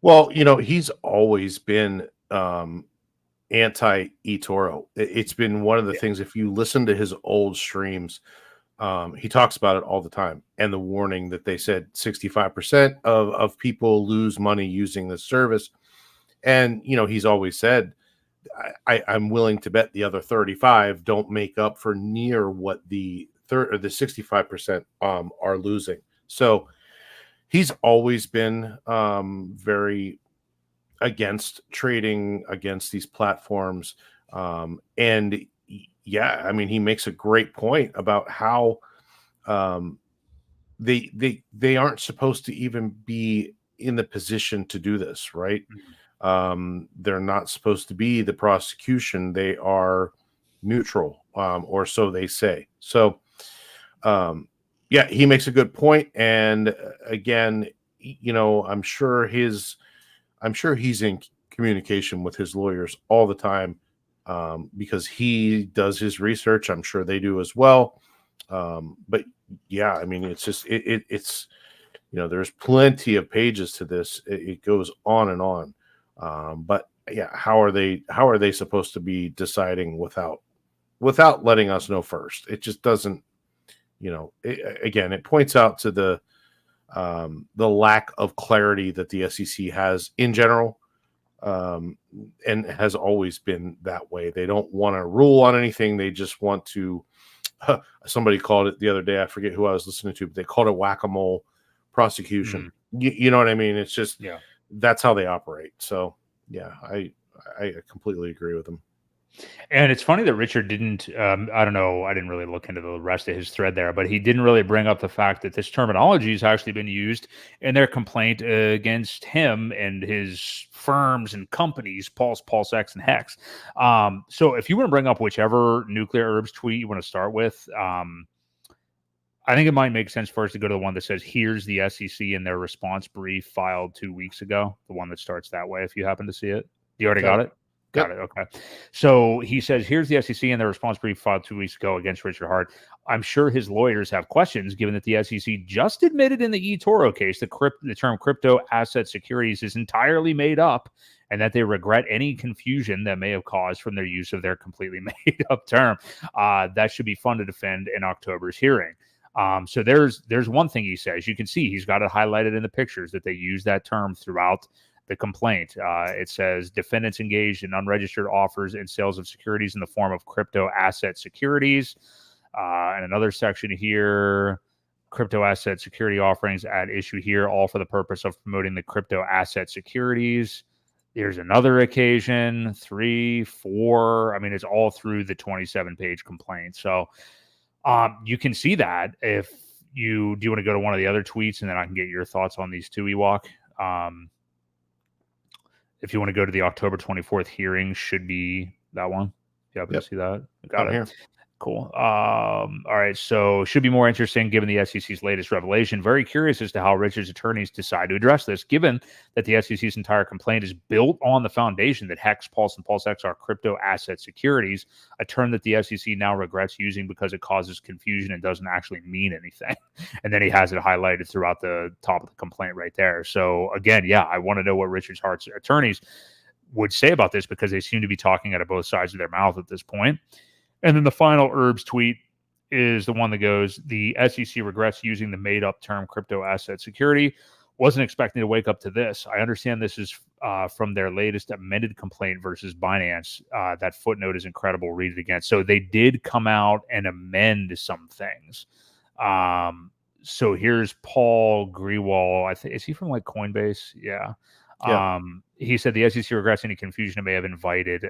B: Well, he's always been anti eToro. It's been one of the things, if you listen to his old streams, he talks about it all the time, and the warning that they said 65% of people lose money using this service. And he's always said, I'm willing to bet the other 35 don't make up for near what the 65% are losing. So he's always been very against trading against these platforms. And yeah, I mean, he makes a great point about how they aren't supposed to even be in the position to do this, right? They're not supposed to be the prosecution. They are neutral, or so they say. So yeah, he makes a good point. And again, I'm sure he's in communication with his lawyers all the time, because he does his research. I'm sure they do as well. But yeah, I mean, it's just, it's, there's plenty of pages to this. It goes on and on. But yeah, how are they supposed to be deciding without letting us know first? It just doesn't, again, it points out to the lack of clarity that the SEC has in general, and has always been that way. They don't want to rule on anything. They just want to, somebody called it the other day, I forget who I was listening to, but they called it whack-a-mole prosecution. You know what I mean? It's just, that's how they operate. So yeah, I completely agree with them.
A: And it's funny that Richard didn't, I don't know, I didn't really look into the rest of his thread there, but he didn't really bring up the fact that this terminology has actually been used in their complaint against him and his firms and companies, PulseX, and Hex. So if you want to bring up whichever nuclear herbs tweet you want to start with, I think it might make sense for us to go to the one that says, here's the SEC in their response brief filed 2 weeks ago, the one that starts that way, if you happen to see it. You already got it? Got it. Okay. So he says, here's the SEC in their response brief filed 2 weeks ago against Richard Hart. I'm sure his lawyers have questions, given that the SEC just admitted in the eToro case the term crypto asset securities is entirely made up, and that they regret any confusion that may have caused from their use of their completely made up term. That should be fun to defend in October's hearing. So there's one thing he says. You can see he's got it highlighted in the pictures that they use that term throughout the complaint. It says defendants engaged in unregistered offers and sales of securities in the form of crypto asset securities. And another section here, crypto asset security offerings at issue here, all for the purpose of promoting the crypto asset securities. There's another occasion, 3, 4. I mean, it's all through the 27-page complaint. So you can see that. If you do, want to go to one of the other tweets, and then I can get your thoughts on these two, Ewok. If you want to go to the October 24th hearing, should be that one. You happen to see that? Got it. Here. Cool. All right. So should be more interesting given the SEC's latest revelation. Very curious as to how Richard's attorneys decide to address this, given that the SEC's entire complaint is built on the foundation that Hex, Pulse, and PulseX are crypto asset securities, a term that the SEC now regrets using because it causes confusion and doesn't actually mean anything. And then he has it highlighted throughout the top of the complaint right there. So again, yeah, I want to know what Richard Hart's attorneys would say about this, because they seem to be talking out of both sides of their mouth at this point. And then the final herbs tweet is the one that goes, the SEC regrets using the made-up term crypto asset security. Wasn't expecting to wake up to this. I understand this is from their latest amended complaint versus Binance. That footnote is incredible. Read it again. So they did come out and amend some things. So here's Paul Grewal. I think, is he from like Coinbase? Yeah. He said the SEC regrets any confusion it may have invited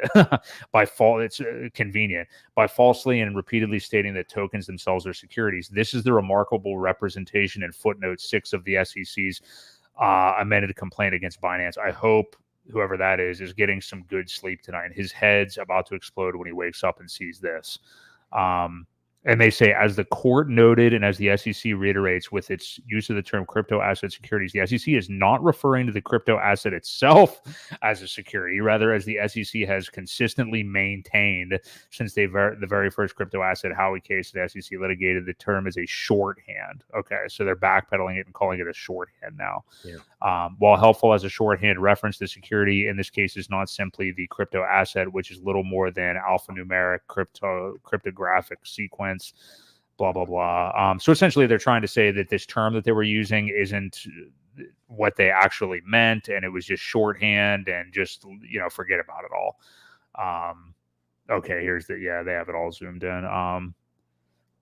A: by fault. It's convenient by falsely and repeatedly stating that tokens themselves are securities. This is the remarkable representation in footnote 6 of the SEC's amended complaint against Binance. I hope whoever that is getting some good sleep tonight. His head's about to explode when he wakes up and sees this. And they say, as the court noted and as the SEC reiterates with its use of the term crypto asset securities, the SEC is not referring to the crypto asset itself as a security, rather as the SEC has consistently maintained since the very first crypto asset Howey case, the SEC litigated the term as a shorthand. Okay, so they're backpedaling it and calling it a shorthand now. Yeah. While helpful as a shorthand reference, the security in this case is not simply the crypto asset, which is little more than alphanumeric cryptographic sequence. Blah blah blah. So essentially, they're trying to say that this term that they were using isn't what they actually meant, and it was just shorthand, and just forget about it all. Okay, here's they have it all zoomed in.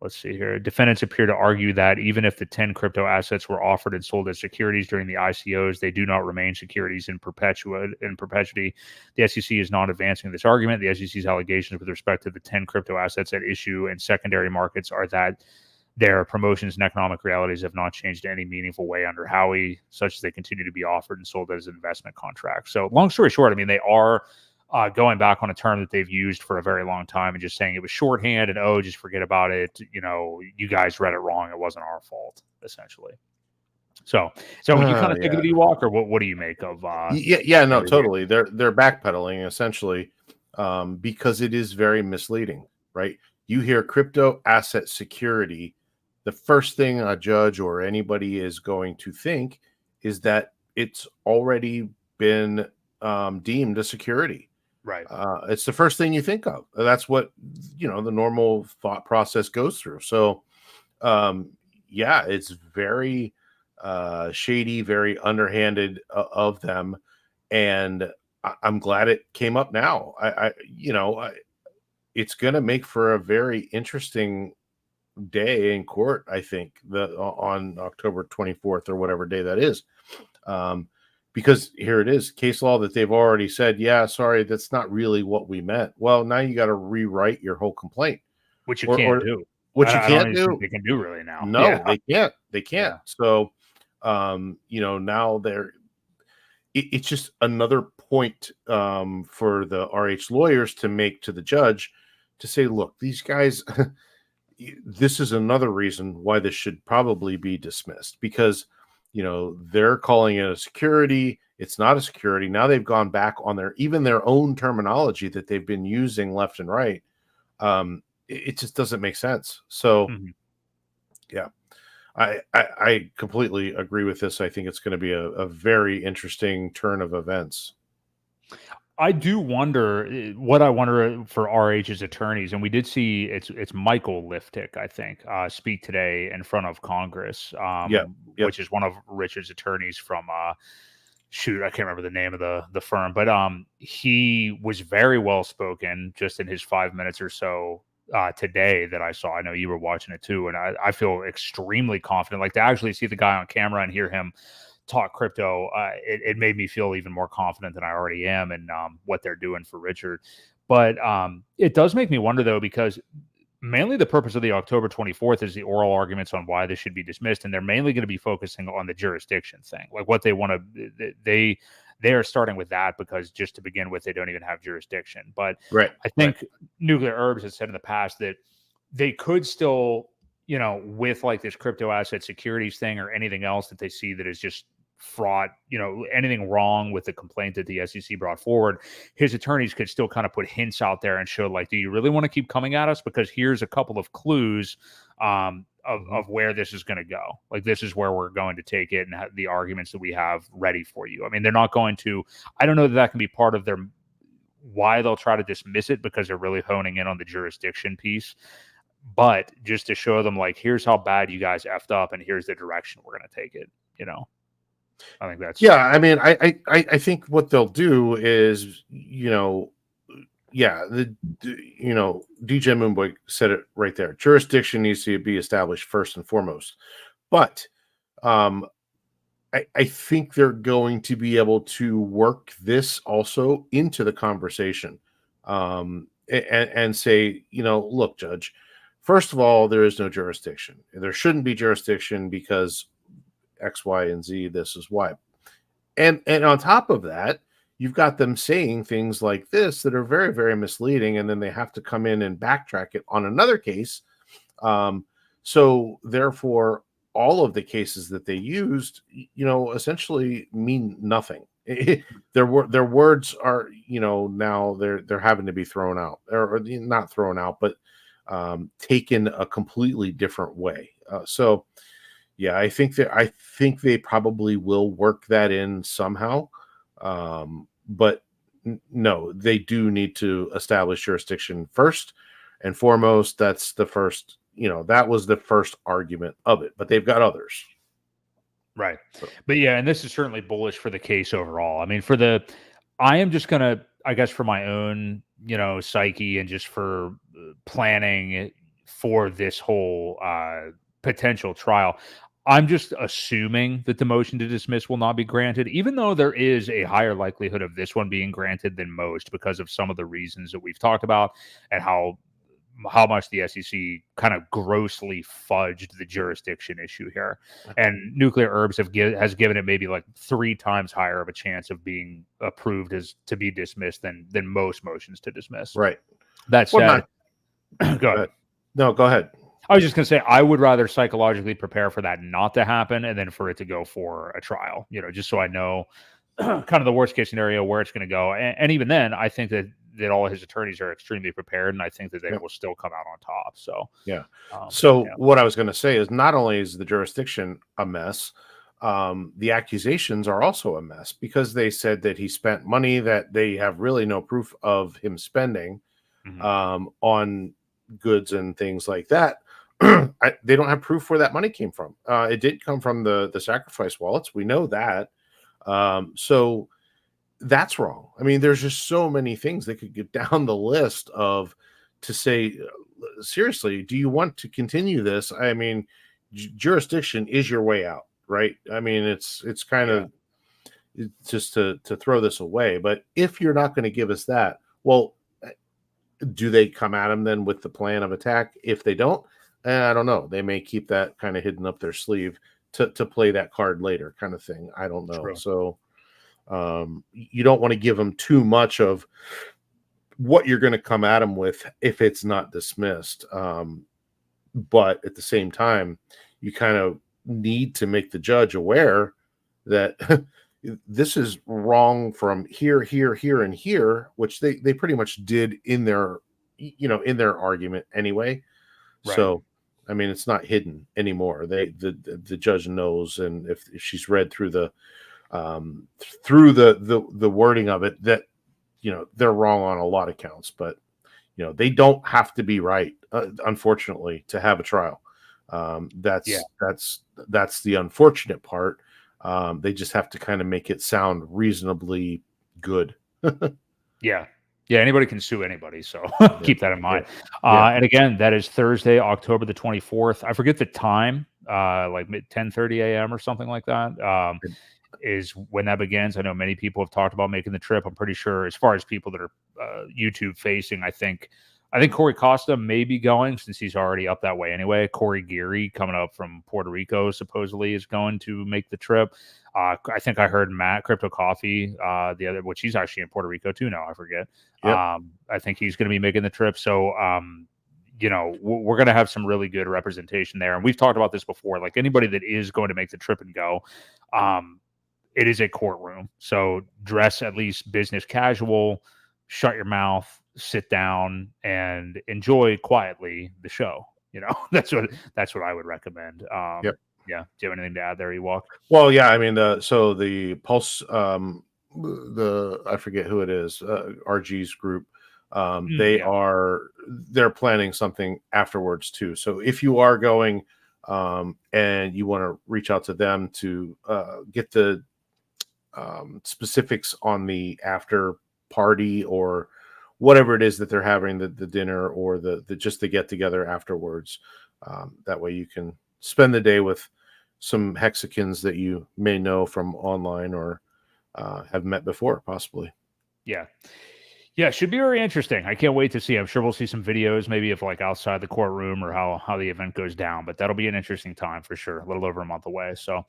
A: Let's see here. Defendants appear to argue that even if the 10 crypto assets were offered and sold as securities during the ICOs, they do not remain securities in perpetuity. The SEC is not advancing this argument. The SEC's allegations with respect to the 10 crypto assets at issue in secondary markets are that their promotions and economic realities have not changed in any meaningful way under Howey, such as they continue to be offered and sold as investment contracts. So long story short, I mean, they are going back on a term that they've used for a very long time and just saying it was shorthand and, just forget about it. You guys read it wrong. It wasn't our fault, essentially. So when you kind of think of the Ewok, or what do you make of?
B: No, totally. They're backpedaling essentially because it is very misleading, right? You hear crypto asset security, the first thing a judge or anybody is going to think is that it's already been deemed a security.
A: Right.
B: It's the first thing you think of. That's what, the normal thought process goes through. So, it's very shady, very underhanded of them. And I'm glad it came up now. It's going to make for a very interesting day in court, I think, on October 24th or whatever day that is. Because here it is, case law that they've already said, sorry, that's not really what we meant. Well, now you got to rewrite your whole complaint.
A: Which you can't do.
B: Which you can't do.
A: They can do really now.
B: No, they can't. They can't. Yeah. So, now it's just another point for the RH lawyers to make to the judge to say, look, these guys, this is another reason why this should probably be dismissed, because they're calling it a security. It's not a security. Now they've gone back on their own terminology that they've been using left and right. It just doesn't make sense. So, I completely agree with this. I think it's going to be a very interesting turn of events.
A: I do wonder what I wonder for RH's attorneys, and we did see it's Michael Liftick, I think, speak today in front of Congress, which is one of Richard's attorneys from I can't remember the name of the firm, but he was very well spoken just in his 5 minutes or so today that I saw. I know you were watching it too, and I feel extremely confident. Like, to actually see the guy on camera and hear him talk crypto, it made me feel even more confident than I already am in what they're doing for Richard. But it does make me wonder, though, because mainly the purpose of the October 24th is the oral arguments on why this should be dismissed, and they're mainly going to be focusing on the jurisdiction thing, like what they want to. They are starting with that because, just to begin with, they don't even have jurisdiction. But I think Nuclear Herbs has said in the past that they could still, with like this crypto asset securities thing or anything else that they see that is just fraud, anything wrong with the complaint that the SEC brought forward, his attorneys could still kind of put hints out there and show, like, do you really want to keep coming at us? Because here's a couple of clues of where this is going to go. Like, this is where we're going to take it, and the arguments that we have ready for you. I mean, they're not going to, I don't know that can be part of why they'll try to dismiss it, because they're really honing in on the jurisdiction piece. but just to show them like, here's how bad you guys effed up, and here's the direction we're going to take it. I think that's
B: I mean, I think what they'll do is, DJ Moonboy said it right there. Jurisdiction needs to be established first and foremost, but I think they're going to be able to work this also into the conversation, and say, look, Judge, first of all, there is no jurisdiction. There shouldn't be jurisdiction because X, Y, and Z. This is why. And on top of that, you've got them saying things like this that are very, very misleading, and then they have to come in and backtrack it on another case. So therefore, all of the cases that they used, essentially mean nothing. Their words are, now they're having to be thrown out, or not thrown out, but taken a completely different way. So yeah, I think they probably will work that in somehow. But no, they do need to establish jurisdiction first and foremost. That's the first, that was the first argument of it, but they've got others.
A: Right. But yeah, and this is certainly bullish for the case overall. I mean, I am just going to, I guess for my own, psyche and just for planning for this whole potential trial, I'm just assuming that the motion to dismiss will not be granted, even though there is a higher likelihood of this one being granted than most because of some of the reasons that we've talked about and how much the SEC kind of grossly fudged the jurisdiction issue here. And Nuclear Herbs has given it maybe like 3 times higher of a chance of being approved as to be dismissed than most motions to dismiss.
B: Right.
A: That said, go ahead.
B: No, go ahead.
A: I was just going to say, I would rather psychologically prepare for that not to happen and then for it to go for a trial, just so I know kind of the worst case scenario where it's going to go. And even then, I think that all his attorneys are extremely prepared, and I think that they will still come out on top. So,
B: yeah. What I was going to say is not only is the jurisdiction a mess, the accusations are also a mess because they said that he spent money that they have really no proof of him spending on goods and things like that. They don't have proof where that money came from. It did come from the sacrifice wallets. We know that. So that's wrong. I mean, there's just so many things that could get down the list of to say, seriously, do you want to continue this? I mean, jurisdiction is your way out, right? I mean, it's kind of just to throw this away. But if you're not going to give us that, well, do they come at him then with the plan of attack? If they don't, I don't know. They may keep that kind of hidden up their sleeve to play that card later, kind of thing. I don't know. True. So you don't want to give them too much of what you're going to come at them with if it's not dismissed. But at the same time, you kind of need to make the judge aware that this is wrong from here, here, here, and here, which they pretty much did in their argument anyway. Right. So, I mean, it's not hidden anymore. The judge knows, and if she's read through the wording of it, that they're wrong on a lot of counts, but they don't have to be right, unfortunately, to have a trial. That's the unfortunate part. They just have to kind of make it sound reasonably good.
A: Yeah, anybody can sue anybody, so keep that in mind. And again, that is Thursday, October the 24th. I forget the time, like 10:30 a.m. or something like that, is when that begins. I know many people have talked about making the trip. I'm pretty sure as far as people that are YouTube facing, I think Corey Costa may be going since he's already up that way anyway. Corey Geary coming up from Puerto Rico supposedly is going to make the trip. I think I heard Matt Crypto Coffee, which he's actually in Puerto Rico too now. I forget. Yep. I think he's going to be making the trip. So, we're going to have some really good representation there. And we've talked about this before. Like anybody that is going to make the trip and go, it is a courtroom. So dress at least business casual, shut your mouth, sit down, and enjoy quietly the show. That's what I would recommend. Yep. Yeah. Do you have anything to add there, Ewok?
B: Well, yeah. I mean, so the Pulse, I forget who it is, RG's group, They're planning something afterwards too. So if you are going and you want to reach out to them to get the specifics on the after party or whatever it is that they're having, the dinner or the just the get together afterwards, that way you can spend the day with some Hexicans that you may know from online or have met before, possibly.
A: Yeah. Yeah, it should be very interesting. I can't wait to see. I'm sure we'll see some videos, maybe of like outside the courtroom or how the event goes down. But that'll be an interesting time for sure. A little over a month away. So,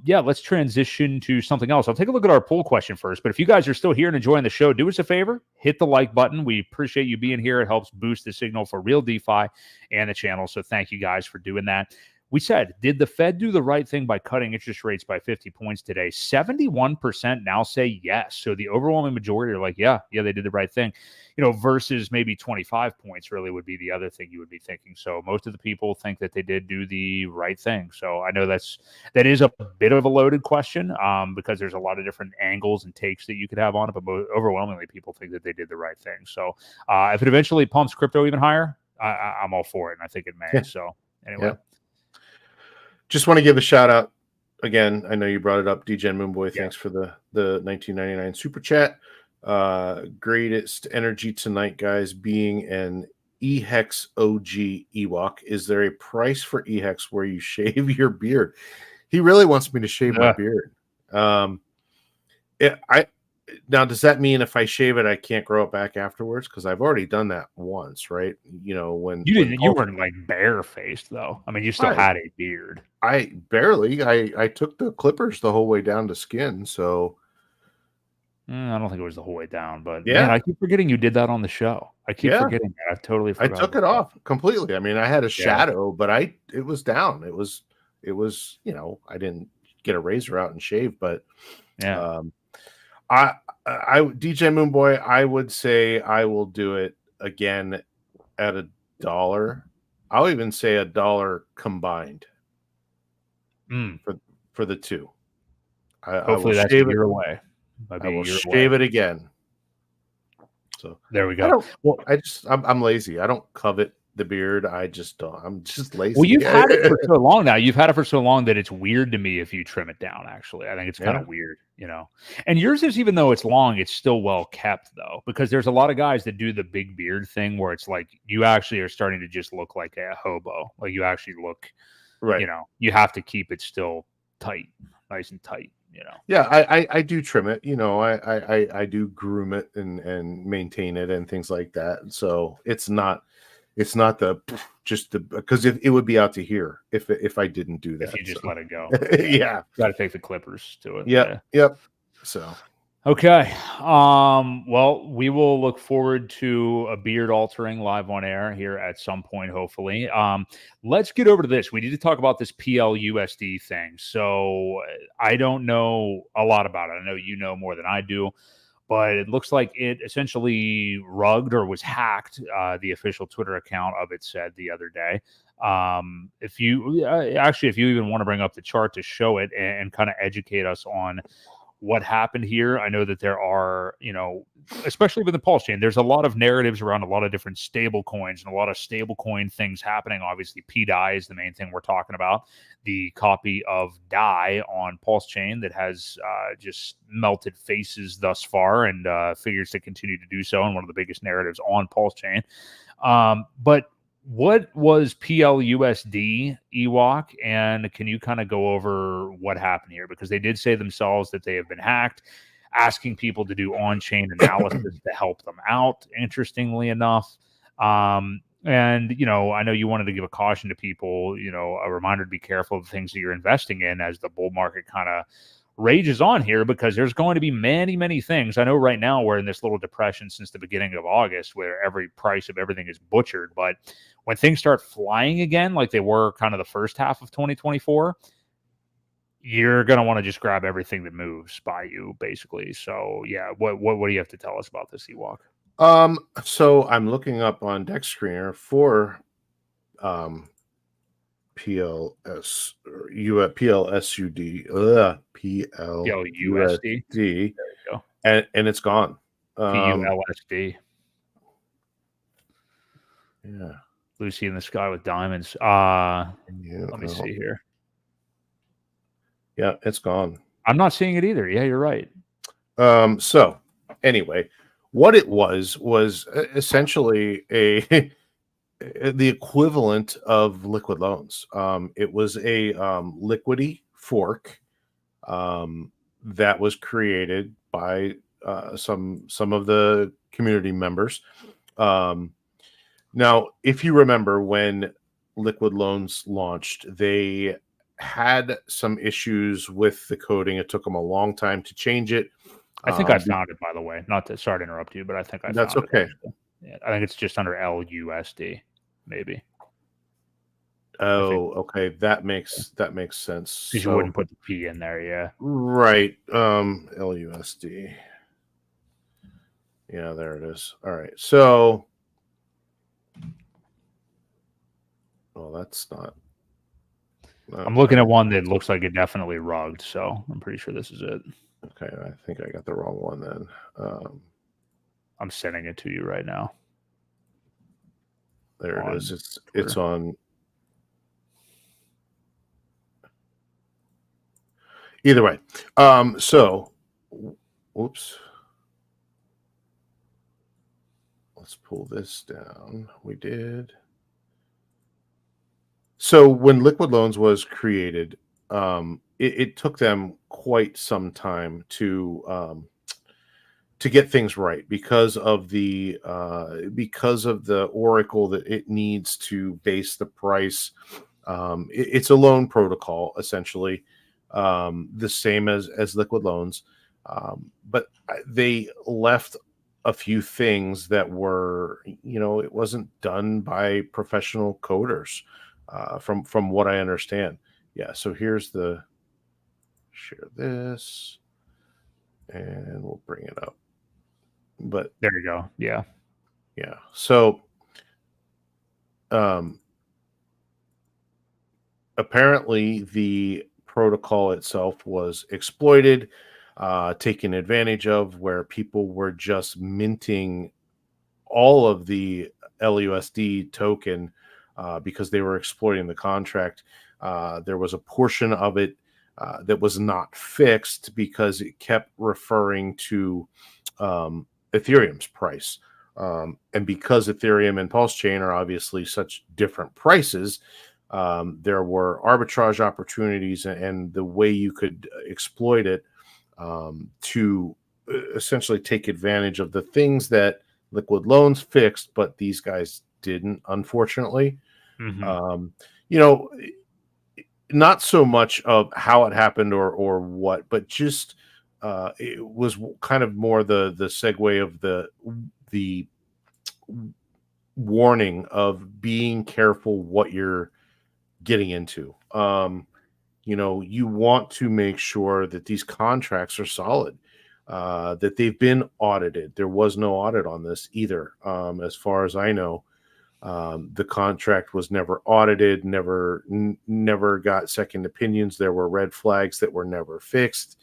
A: yeah, let's transition to something else. I'll take a look at our poll question first. But if you guys are still here and enjoying the show, do us a favor, hit the like button. We appreciate you being here. It helps boost the signal for Real DeFi and the channel. So thank you guys for doing that. We said, did the Fed do the right thing by cutting interest rates by 50 points today? 71% now say yes. So the overwhelming majority are like, yeah, they did the right thing, versus maybe 25 points really would be the other thing you would be thinking. So most of the people think that they did do the right thing. So I know that is a bit of a loaded question because there's a lot of different angles and takes that you could have on it, but overwhelmingly people think that they did the right thing. So if it eventually pumps crypto even higher, I'm all for it. And I think it may.
B: Yeah.
A: So anyway.
B: Yeah. Just want to give a shout out again. I know you brought it up, DJ Moonboy. Thanks for the 1999 super chat. Greatest energy tonight, guys. Being an EHEX OG Ewok, is there a price for EHEX where you shave your beard? He really wants me to shave my beard. Now, does that mean if I shave it, I can't grow it back afterwards? Because I've already done that once, right? When
A: you weren't like barefaced though. I mean, you still had a beard.
B: I barely. I took the clippers the whole way down to skin. So
A: I don't think it was the whole way down, but
B: yeah,
A: man, I keep forgetting you did that on the show. I keep forgetting that. I totally forgot.
B: I took it off completely. I mean, I had a shadow, but it was down. It was. I didn't get a razor out and shave, but I DJ Moonboy, I would say I will do it again at $1. I'll even say $1 combined for the two.
A: Hopefully that's a year away.
B: I will shave it again. So
A: there we go.
B: I'm lazy. I don't covet the beard. I just don't. I'm just lazy.
A: Well, you've had it for so long now. You've had it for so long that it's weird to me if you trim it down, actually. I think it's kind of weird, And yours is, even though it's long, it's still well kept, though, because there's a lot of guys that do the big beard thing where it's like you actually are starting to just look like a hobo. Like you actually look,
B: right.
A: You have to keep it still tight, nice and tight.
B: Yeah, I do trim it. I do groom it and maintain it and things like that. So it's not because it would be out to here if I didn't do that.
A: If you just let it go.
B: Yeah.
A: Got to take the clippers to it.
B: Yep. So
A: okay. Well, we will look forward to a beard altering live on air here at some point, hopefully. Let's get over to this. We need to talk about this PLUSD thing. So I don't know a lot about it. I know you know more than I do, but it looks like it essentially rugged or was hacked. The official Twitter account of it said the other day. If you even want to bring up the chart to show it and kind of educate us on what happened here. I know that there are, especially with the PulseChain, there's a lot of narratives around a lot of different stable coins and a lot of stablecoin things happening. Obviously, PDAI is the main thing we're talking about. The copy of DAI on PulseChain that has just melted faces thus far and figures to continue to do so, and one of the biggest narratives on PulseChain. But what was PLUSD, Ewok, and can you kind of go over what happened here? Because they did say themselves that they have been hacked, asking people to do on-chain analysis to help them out, interestingly enough. And, I know you wanted to give a caution to people, a reminder to be careful of the things that you're investing in as the bull market kind of rages on here, because there's going to be many, many things. I know right now we're in this little depression since the beginning of August where every price of everything is butchered. But when things start flying again, like they were kind of the first half of 2024, you're going to want to just grab everything that moves by you, basically. So, yeah, what do you have to tell us about this, Ewok?
B: So I'm looking up on Dex Screener for PLUSD,
A: PLUSD,
B: and it's gone.
A: PULSD.
B: Yeah.
A: Lucy in the sky with diamonds.
B: Yeah.
A: Let me see here.
B: Yeah, it's gone.
A: I'm not seeing it either. Yeah, you're right.
B: So anyway, what it was essentially the equivalent of liquid loans. It was a liquidity fork that was created by some of the community members. Now, if you remember when liquid loans launched, they had some issues with the coding. It took them a long time to change it.
A: I think I found it, by the way. Not to sorry to interrupt you, but I think I
B: That's
A: found it.
B: okay.
A: Actually. Yeah, I think it's just under LUSD, maybe.
B: Oh, okay. That makes sense.
A: Because you wouldn't put the P in there, yeah.
B: Right. LUSD. Yeah, there it is. All right. So, well, that's not.
A: I'm looking at one that looks like it definitely rugged, so I'm pretty sure this is it.
B: Okay, I think I got the wrong one then.
A: I'm sending it to you right now.
B: There it is. It's on. Either way. So, whoops. Let's pull this down. We did. So when Liquid Loans was created, it took them quite some time to get things right because of the oracle that it needs to base the price. It's a loan protocol essentially, the same as Liquid Loans, but they left a few things that were, it wasn't done by professional coders. From what I understand. Yeah, so here's the share this and we'll bring it up. But
A: there you go. Yeah.
B: Yeah. So apparently the protocol itself was exploited, taken advantage of, where people were just minting all of the LUSD token because they were exploiting the contract. There was a portion of it that was not fixed because it kept referring to Ethereum's price. And because Ethereum and PulseChain are obviously such different prices, there were arbitrage opportunities, and the way you could exploit it to essentially take advantage of the things that Liquid Loans fixed, but these guys didn't, unfortunately.
A: Mm-hmm.
B: Not so much of how it happened or what, but just it was kind of more the segue of the warning of being careful what you're getting into. You want to make sure that these contracts are solid, that they've been audited. There was no audit on this either, as far as I know. The contract was never audited, never got second opinions. There were red flags that were never fixed.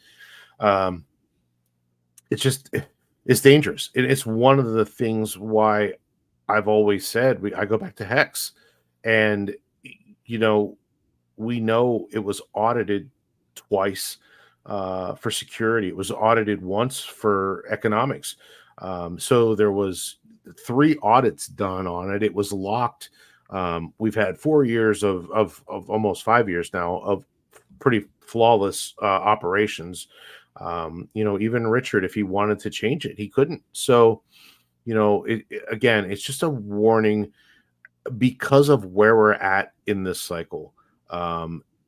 B: It's dangerous. It's one of the things why I've always said I go back to Hex, and we know it was audited twice for security. It was audited once for economics. So there was 3 audits done on it. It was locked. We've had 4 years of almost 5 years now of pretty flawless operations. Even Richard, if he wanted to change it, he couldn't. So, again, it's just a warning because of where we're at in this cycle.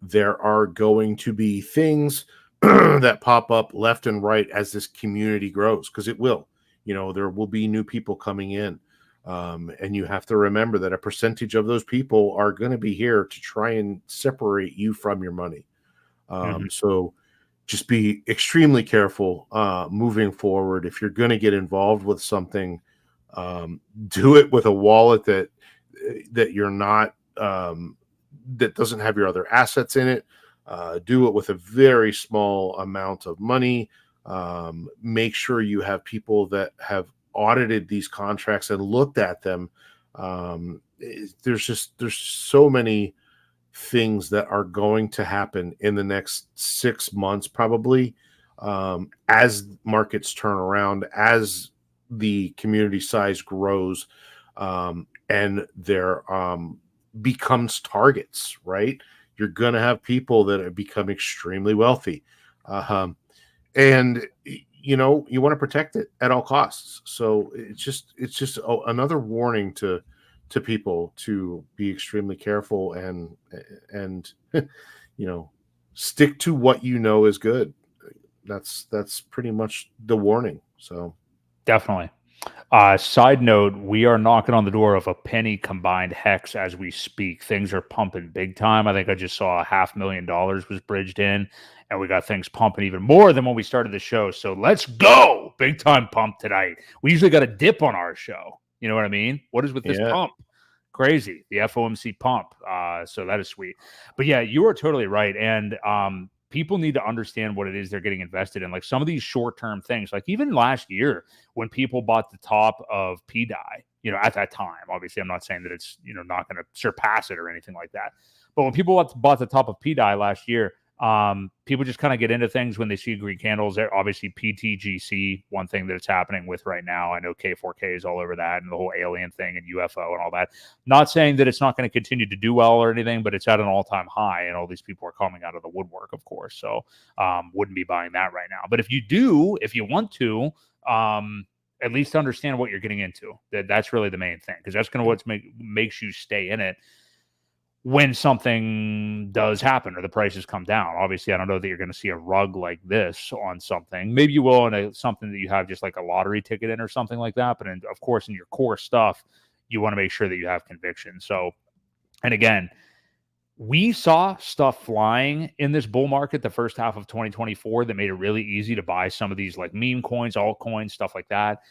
B: There are going to be things that pop up left and right as this community grows, because it will. There will be new people coming in. And you have to remember that a percentage of those people are going to be here to try and separate you from your money. So just be extremely careful moving forward. If you're going to get involved with something, do it with a wallet that you're not, that doesn't have your other assets in it. Do it with a very small amount of money. Make sure you have people that have audited these contracts and looked at them There's so many things that are going to happen in the next 6 months, probably, as markets turn around, as the community size grows, and there becomes targets, right? You're going to have people that have become extremely wealthy. And you want to protect it at all costs. So it's just another warning to people to be extremely careful and stick to what is good. That's pretty much the warning. So
A: Definitely. Side note, we are knocking on the door of a penny combined hex as we speak. Things are pumping big time. I think I just saw $500,000 was bridged in, and we got things pumping even more than when we started the show. So let's go. Big time pump tonight. We usually got a dip on our show. You know what I mean? What is with this pump? Crazy. The FOMC pump. So that is sweet. But yeah, you are totally right. And people need to understand what it is they're getting invested in. Like some of these short-term things, like even last year when people bought the top of PDI, at that time, obviously I'm not saying that it's, not going to surpass it or anything like that. But when people bought the top of PDI last year, people just kind of get into things when they see green candles. Obviously PTGC, one thing that's happening with right now. I know K4K is all over that and the whole alien thing and UFO and all that. Not saying that it's not going to continue to do well or anything, but it's at an all-time high and all these people are coming out of the woodwork, of course. So wouldn't be buying that right now. But if you want to, at least understand what you're getting into. That's really the main thing, because that's going to what makes you stay in it when something does happen or the prices come down. Obviously, I don't know that you're going to see a rug like this on something. Maybe you will in something that you have just like a lottery ticket in or something like that. But of course, in your core stuff, you want to make sure that you have conviction. So, and again, we saw stuff flying in this bull market the first half of 2024 that made it really easy to buy some of these like meme coins, altcoins, stuff like that.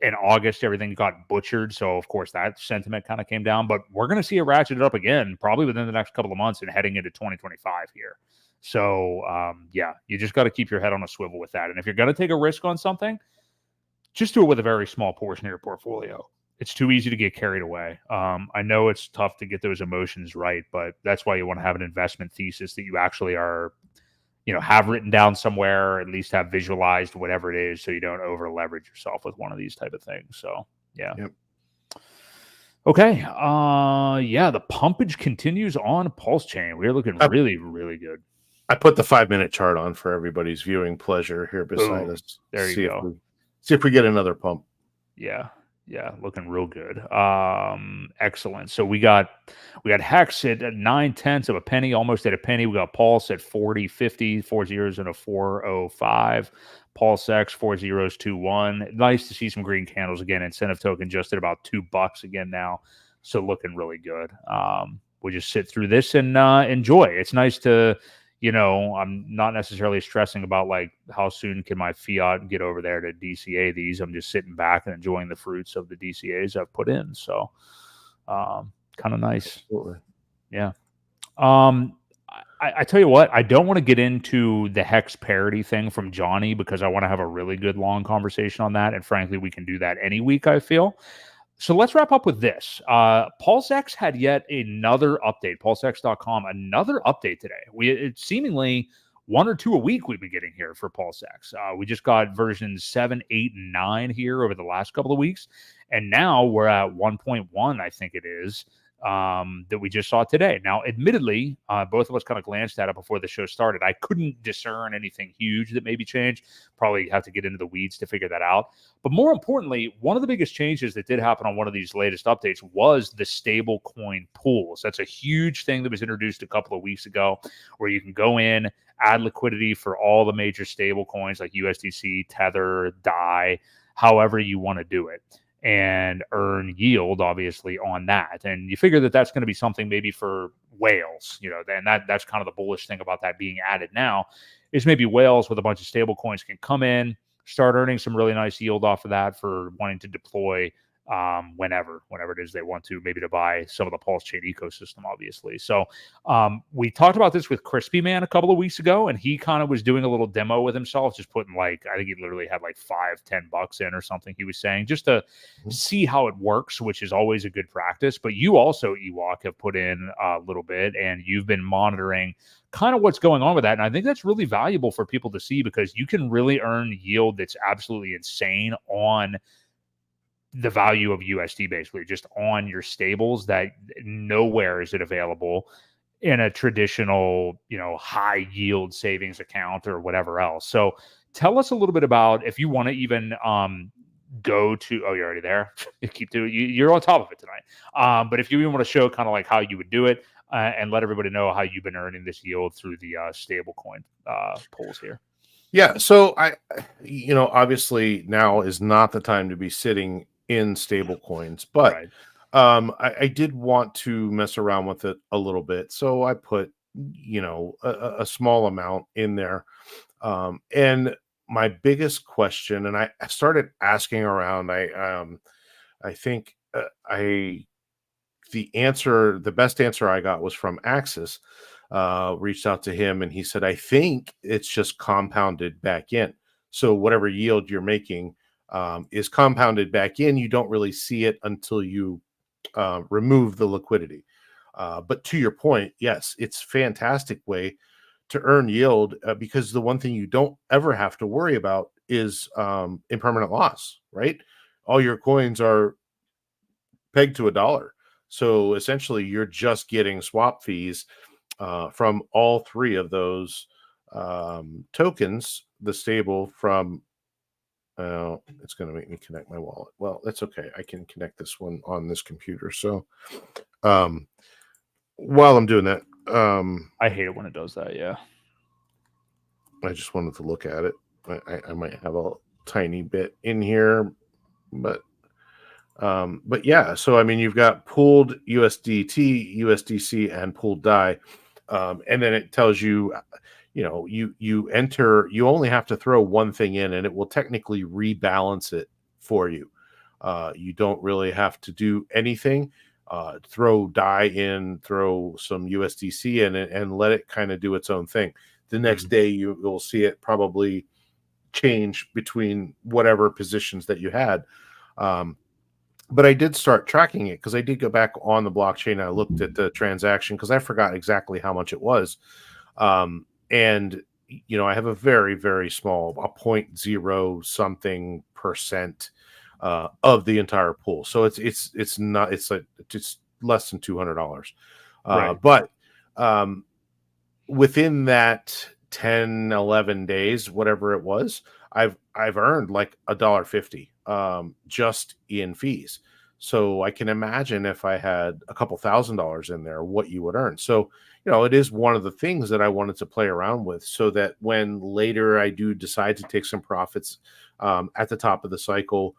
A: In August, everything got butchered. So, of course, that sentiment kind of came down. But we're going to see it ratcheted up again, probably within the next couple of months and heading into 2025 here. So, yeah, you just got to keep your head on a swivel with that. And if you're going to take a risk on something, just do it with a very small portion of your portfolio. It's too easy to get carried away. I know it's tough to get those emotions right, but that's why you want to have an investment thesis that you actually are have written down somewhere, or at least have visualized whatever it is, so you don't over leverage yourself with one of these type of things. So, yeah.
B: Yep.
A: Okay. Yeah, the pumpage continues on PulseChain. We're looking really, really good.
B: I put the 5-minute chart on for everybody's viewing pleasure here beside us.
A: There you go.
B: See if we get another pump.
A: Yeah. Yeah, looking real good. Excellent. So we got Hex at 9/10 of a penny, almost at a penny. We got Pulse at 40.50, 4 zeros and a 405. Pulse X 4 zeros 2-1. Nice to see some green candles again. Incentive token just at about $2 again now. So looking really good. We just sit through this and enjoy. It's nice to, I'm not necessarily stressing about like how soon can my fiat get over there to DCA these. I'm just sitting back and enjoying the fruits of the DCAs I've put in. So kind of nice.
B: Absolutely.
A: Yeah. I tell you what, I don't want to get into the Hex parity thing from Johnny because I want to have a really good long conversation on that. And frankly, we can do that any week, I feel. So let's wrap up with this. PulseX had yet another update, pulsex.com, another update today. It's seemingly 1 or 2 a week we've been getting here for PulseX. We just got versions 7, 8, and 9 here over the last couple of weeks. And now we're at 1.1, I think it is, that we just saw today. Now, admittedly, both of us kind of glanced at it before the show started. I couldn't discern anything huge that maybe changed. Probably have to get into the weeds to figure that out. But more importantly, one of the biggest changes that did happen on one of these latest updates was the stablecoin pools. That's a huge thing that was introduced a couple of weeks ago, where you can go in, add liquidity for all the major stablecoins like USDC, Tether, DAI, however you want to do it, and earn yield, obviously, on that. And you figure that that's going to be something maybe for whales, and that's kind of the bullish thing about that being added now, is maybe whales with a bunch of stable coins can come in, start earning some really nice yield off of that for wanting to deploy whenever it is they want to, maybe to buy some of the PulseChain ecosystem, obviously. So we talked about this with Crispy Man a couple of weeks ago, and he kind of was doing a little demo with himself, just putting like, I think he literally had like $5-10 in or something, he was saying, just to see how it works, which is always a good practice. But you also, Ewok, have put in a little bit, and you've been monitoring kind of what's going on with that. And I think that's really valuable for people to see, because you can really earn yield that's absolutely insane on the value of USD, basically just on your stables, that nowhere is it available in a traditional, high yield savings account or whatever else. So tell us a little bit about, if you want to even go to, oh, you're already there. Keep doing, you're on top of it tonight. But if you even want to show kind of like how you would do it, and let everybody know how you've been earning this yield through the stablecoin pools here.
B: Yeah. So obviously now is not the time to be sitting in stable coins, but
A: Right.
B: I did want to mess around with it a little bit. So I put, a small amount in there. And my biggest question, and I started asking around, I think the best answer I got was from Axis. Reached out to him, and he said, I think it's just compounded back in. So whatever yield you're making is compounded back in. You don't really see it until you remove the liquidity. But to your point, yes, it's a fantastic way to earn yield, because the one thing you don't ever have to worry about is impermanent loss, right? All your coins are pegged to $1. So essentially you're just getting swap fees from all three of those tokens, the stable from, it's going to make me connect my wallet. Well, that's okay. I can connect this one on this computer. So while I'm doing that,
A: I hate it when it does that. Yeah.
B: I just wanted to look at it. I might have a tiny bit in here, but yeah. So I mean, you've got pooled USDT, USDC, and pooled DAI, and then it tells you, you enter. You only have to throw one thing in, and it will technically rebalance it for you. You don't really have to do anything. Throw DAI in, throw some USDC in, and let it kind of do its own thing. The next day, you'll see it probably change between whatever positions that you had. But I did start tracking it, because I did go back on the blockchain. I looked at the transaction, because I forgot exactly how much it was. And, I have a very, very small, a 0.0 something percent of the entire pool. So it's less than $200.
A: Right.
B: But within that 10, 11 days, whatever it was, I've earned like $1.50 just in fees. So I can imagine if I had a couple $1,000s in there, what you would earn. So, it is one of the things that I wanted to play around with, so that when later I do decide to take some profits at the top of the cycle,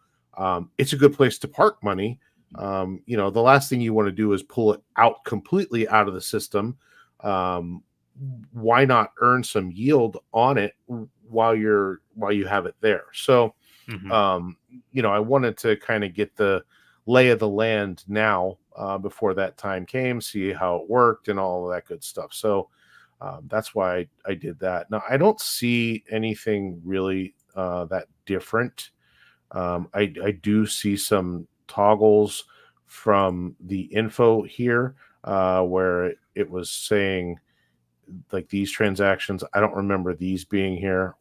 B: it's a good place to park money. The last thing you want to do is pull it out completely out of the system. Why not earn some yield on it while you have it there? So, I wanted to kind of get the lay of the land now before that time came, see how it worked and all of that good stuff. So that's why I did that. Now, I don't see anything really that different. I do see some toggles from the info here where it was saying, like, these transactions. I don't remember these being here.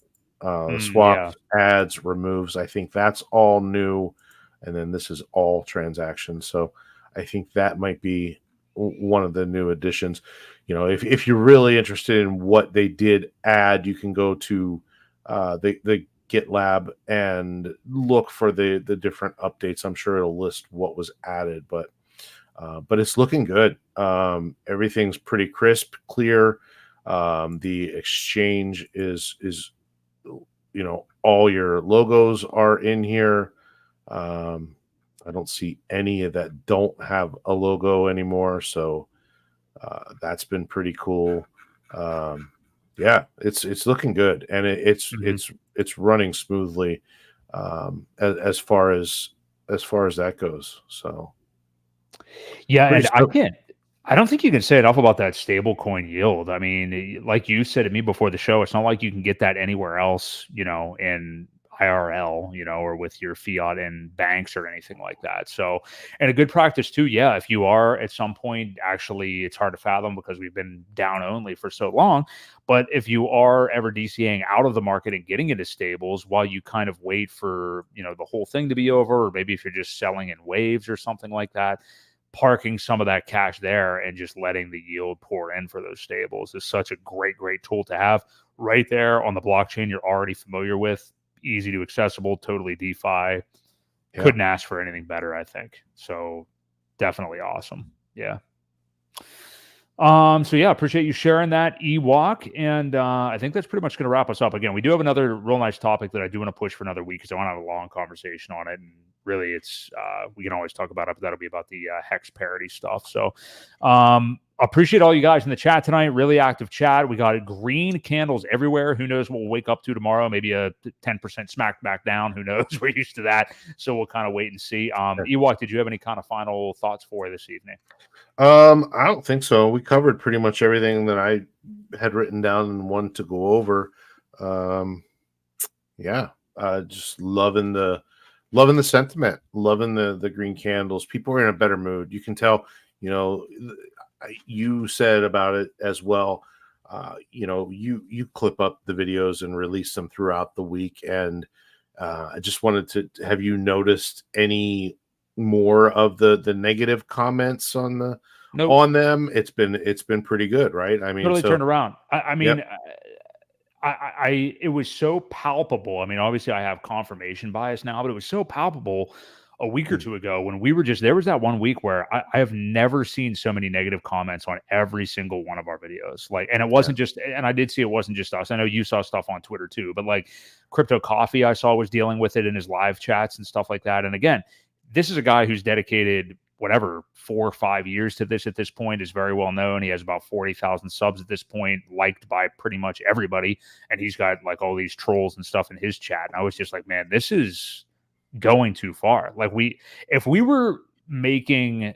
B: Swaps, adds, removes. I think that's all new. And then this is all transactions. So I think that might be one of the new additions. If you're really interested in what they did add, you can go to the GitLab and look for the different updates. I'm sure it'll list what was added, but it's looking good. Everything's pretty crisp, clear. The exchange is all your logos are in here. I don't see any that don't have a logo anymore, so that's been pretty cool. Yeah, it's looking good, and it's running smoothly as far as as far as that goes. So
A: yeah,
B: pretty
A: and I don't think you can say enough about that stablecoin yield. I mean, like you said to me before the show, it's not like you can get that anywhere else, in IRL, or with your fiat in banks or anything like that. So, and a good practice too, yeah, if you are at some point, actually, it's hard to fathom because we've been down only for so long. But if you are ever DCAing out of the market and getting into stables while you kind of wait for, the whole thing to be over, or maybe if you're just selling in waves or something like that, parking some of that cash there and just letting the yield pour in for those stables is such a great tool to have right there on the blockchain you're already familiar with, easy to accessible, totally DeFi. Yeah. Couldn't ask for anything better, I think. So definitely awesome. Yeah. So yeah, appreciate you sharing that, Ewok. And I think that's pretty much going to wrap us up. Again, we do have another real nice topic that I do want to push for another week because I want to have a long conversation on it. And really, it's we can always talk about it, but that'll be about the hex parity stuff. So appreciate all you guys in the chat tonight. Really active chat. We got green candles everywhere. Who knows what we'll wake up to tomorrow? Maybe a 10% smack back down. Who knows? We're used to that. So we'll kind of wait and see. Ewok, did you have any kind of final thoughts for this evening?
B: I don't think so. We covered pretty much everything that I had written down and wanted to go over. Just loving the sentiment, loving the green candles. People are in a better mood. You can tell, you said about it as well. You clip up the videos and release them throughout the week. And I just wanted to have you noticed any more of the negative comments on them. It's been pretty good, right? I mean,
A: totally turned around. I mean, yep. It was so palpable. I mean, obviously I have confirmation bias now, but it was so palpable a week or two ago when we were there was that 1 week where I have never seen so many negative comments on every single one of our videos. And it wasn't just, and I did see it wasn't just us. I know you saw stuff on Twitter too, but like Crypto Coffee, I saw was dealing with it in his live chats and stuff like that. And again, this is a guy who's dedicated 4 or 5 years to this at this point, is very well known. He has about 40,000 subs at this point, liked by pretty much everybody. And he's got like all these trolls and stuff in his chat. And I was just like, man, this is going too far. Like if we were making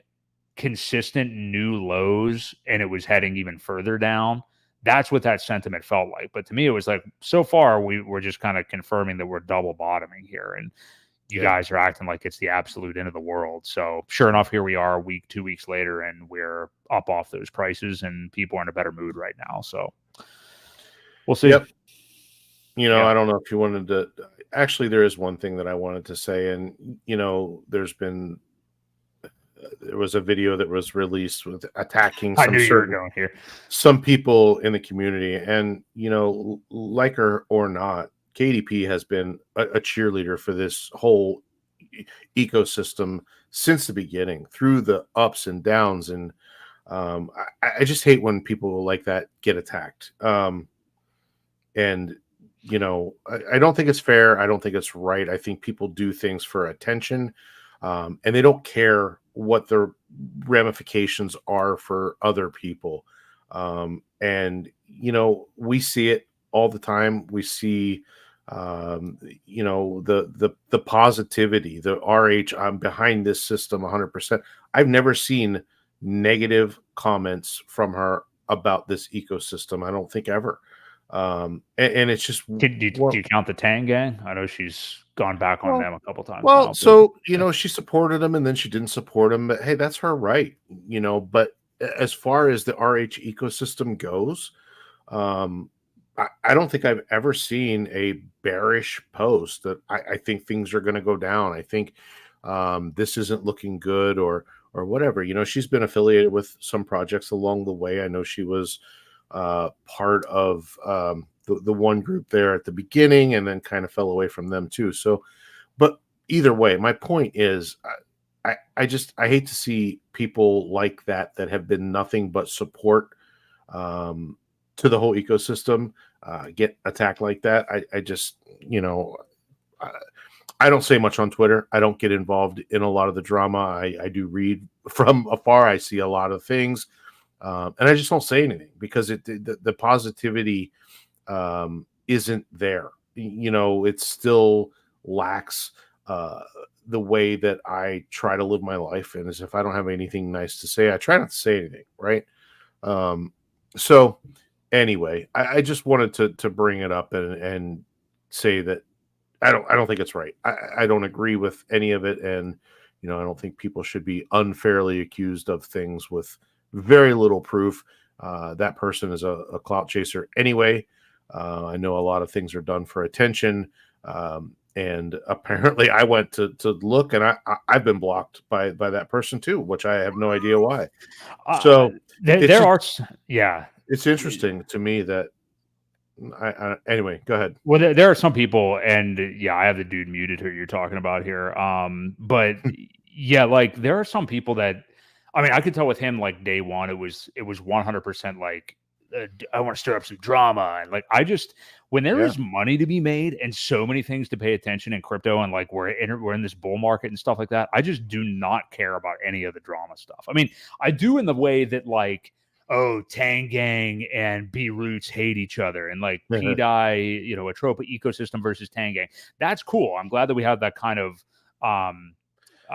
A: consistent new lows and it was heading even further down, that's what that sentiment felt like. But to me, it was like, so far, we're just kind of confirming that we're double bottoming here. And you guys are acting like it's the absolute end of the world. So sure enough, here we are 2 weeks later, and we're up off those prices and people are in a better mood right now. So we'll see.
B: Yep. I don't know if you wanted to, actually, there is one thing that I wanted to say. And, there was a video that was released with attacking some people in the community. And, like her or not, KDP has been a cheerleader for this whole ecosystem since the beginning, through the ups and downs. And I just hate when people like that get attacked. And, I don't think it's fair. I don't think it's right. I think people do things for attention, and they don't care what the ramifications are for other people. And, we see it all the time. We see the positivity, the RH, I'm behind this system 100%. I've never seen negative comments from her about this ecosystem. I don't think ever. And it's just,
A: do you count the Tang gang? I know she's gone back on them a couple times.
B: Well, now, so she supported them and then she didn't support them, but hey, that's her right. But as far as the RH ecosystem goes, I don't think I've ever seen a bearish post that I think things are going to go down. I think this isn't looking good or whatever. She's been affiliated with some projects along the way. I know she was part of the one group there at the beginning and then kind of fell away from them too. So, but either way, my point is I hate to see people like that have been nothing but support to the whole ecosystem get attacked like that. I just, I don't say much on Twitter. I don't get involved in a lot of the drama. I do read from afar. I see a lot of things, and I just don't say anything because the positivity isn't there. It still lacks the way that I try to live my life, and is if I don't have anything nice to say, I try not to say anything, right? So anyway, I just wanted to bring it up and say that I don't think it's right. I don't agree with any of it, and I don't think people should be unfairly accused of things with very little proof. That person is a clout chaser anyway. I know a lot of things are done for attention. And apparently I went to look, and I've been blocked by that person too, which I have no idea why. So it's interesting to me that anyway, go ahead.
A: Well, there are some people, and I have the dude muted who you're talking about here. But like there are some people that, I mean, I could tell with him, like day one, it was 100% like, I want to stir up some drama. And like, when there is money to be made and so many things to pay attention in crypto, and like we're in this bull market and stuff like that, I just do not care about any of the drama stuff. I mean, I do in the way that like, oh, Tang Gang and B Roots hate each other, and like PDI, Atropa ecosystem versus Tang Gang. That's cool. I'm glad that we have that kind of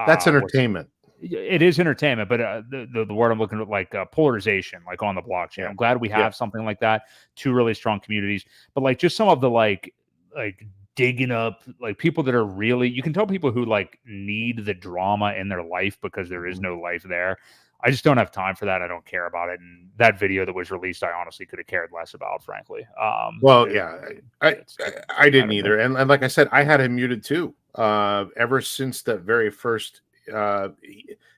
B: that's entertainment.
A: It is entertainment, but the word I'm looking at, like polarization, like on the blockchain. I'm glad we have something like that. Two really strong communities, but like just some of the like digging up, like people that are really, you can tell people who like need the drama in their life because there is no life there. I just don't have time for that. I don't care about it. And that video that was released, I honestly could have cared less about, frankly. I didn't
B: either. And like I said, I had him muted too. Ever since that very first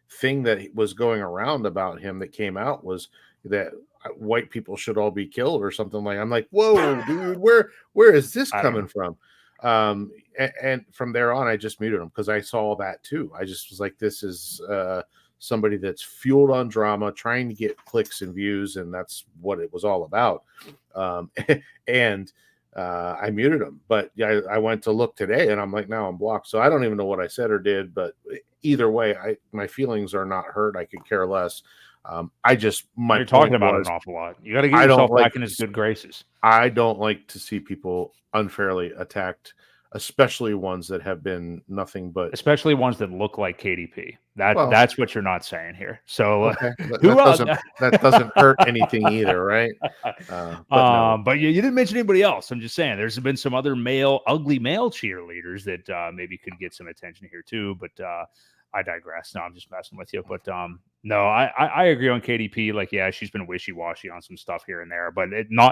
B: thing that was going around about him that came out was that white people should all be killed or something like. I'm like, whoa, dude, where is this coming from? And from there on, I just muted him because I saw that too. I just was like, this is somebody that's fueled on drama, trying to get clicks and views, and that's what it was all about. And I muted him, but I went to look today, and I'm like, now I'm blocked. So I don't even know what I said or did, but either way, my feelings are not hurt. I could care less. You're
A: talking about it an awful lot. You got to get yourself back in his good graces.
B: I don't like to see people unfairly attacked, especially ones that have been nothing but,
A: especially ones that look like KDP. That's what you're not saying here. So
B: okay. that doesn't hurt anything either, right?
A: But you didn't mention anybody else. I'm just saying there's been some other ugly male cheerleaders that maybe could get some attention here too. But I digress. No, I'm just messing with you. But no, I agree on KDP. Like, she's been wishy-washy on some stuff here and there, but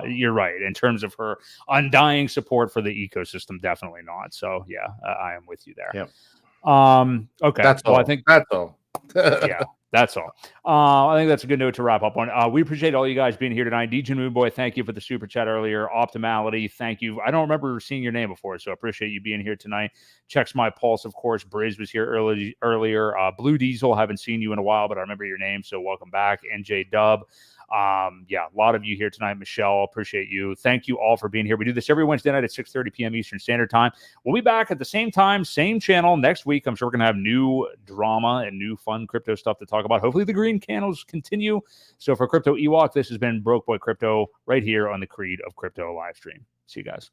A: you're right. In terms of her undying support for the ecosystem, definitely not. So I am with you there.
B: Yep.
A: Okay.
B: That's all.
A: I think
B: that's all.
A: That's all. I think that's a good note to wrap up on. We appreciate all you guys being here tonight. DJ Moon Boy, thank you for the super chat earlier. Optimality, thank you. I don't remember seeing your name before, so I appreciate you being here tonight. Checks my pulse, of course. Briz was here earlier. Blue Diesel, haven't seen you in a while, but I remember your name, so welcome back. NJ Dub. A lot of you here tonight. Michelle, appreciate you. Thank you all for being here. We do this every Wednesday night at 6:30 p.m. Eastern Standard Time. We'll be back at the same time, same channel next week. I'm sure we're going to have new drama and new fun crypto stuff to talk about. Hopefully the green candles continue. So for Crypto Ewok, this has been Broke Boy Crypto right here on the Creed of Crypto live stream. See you guys.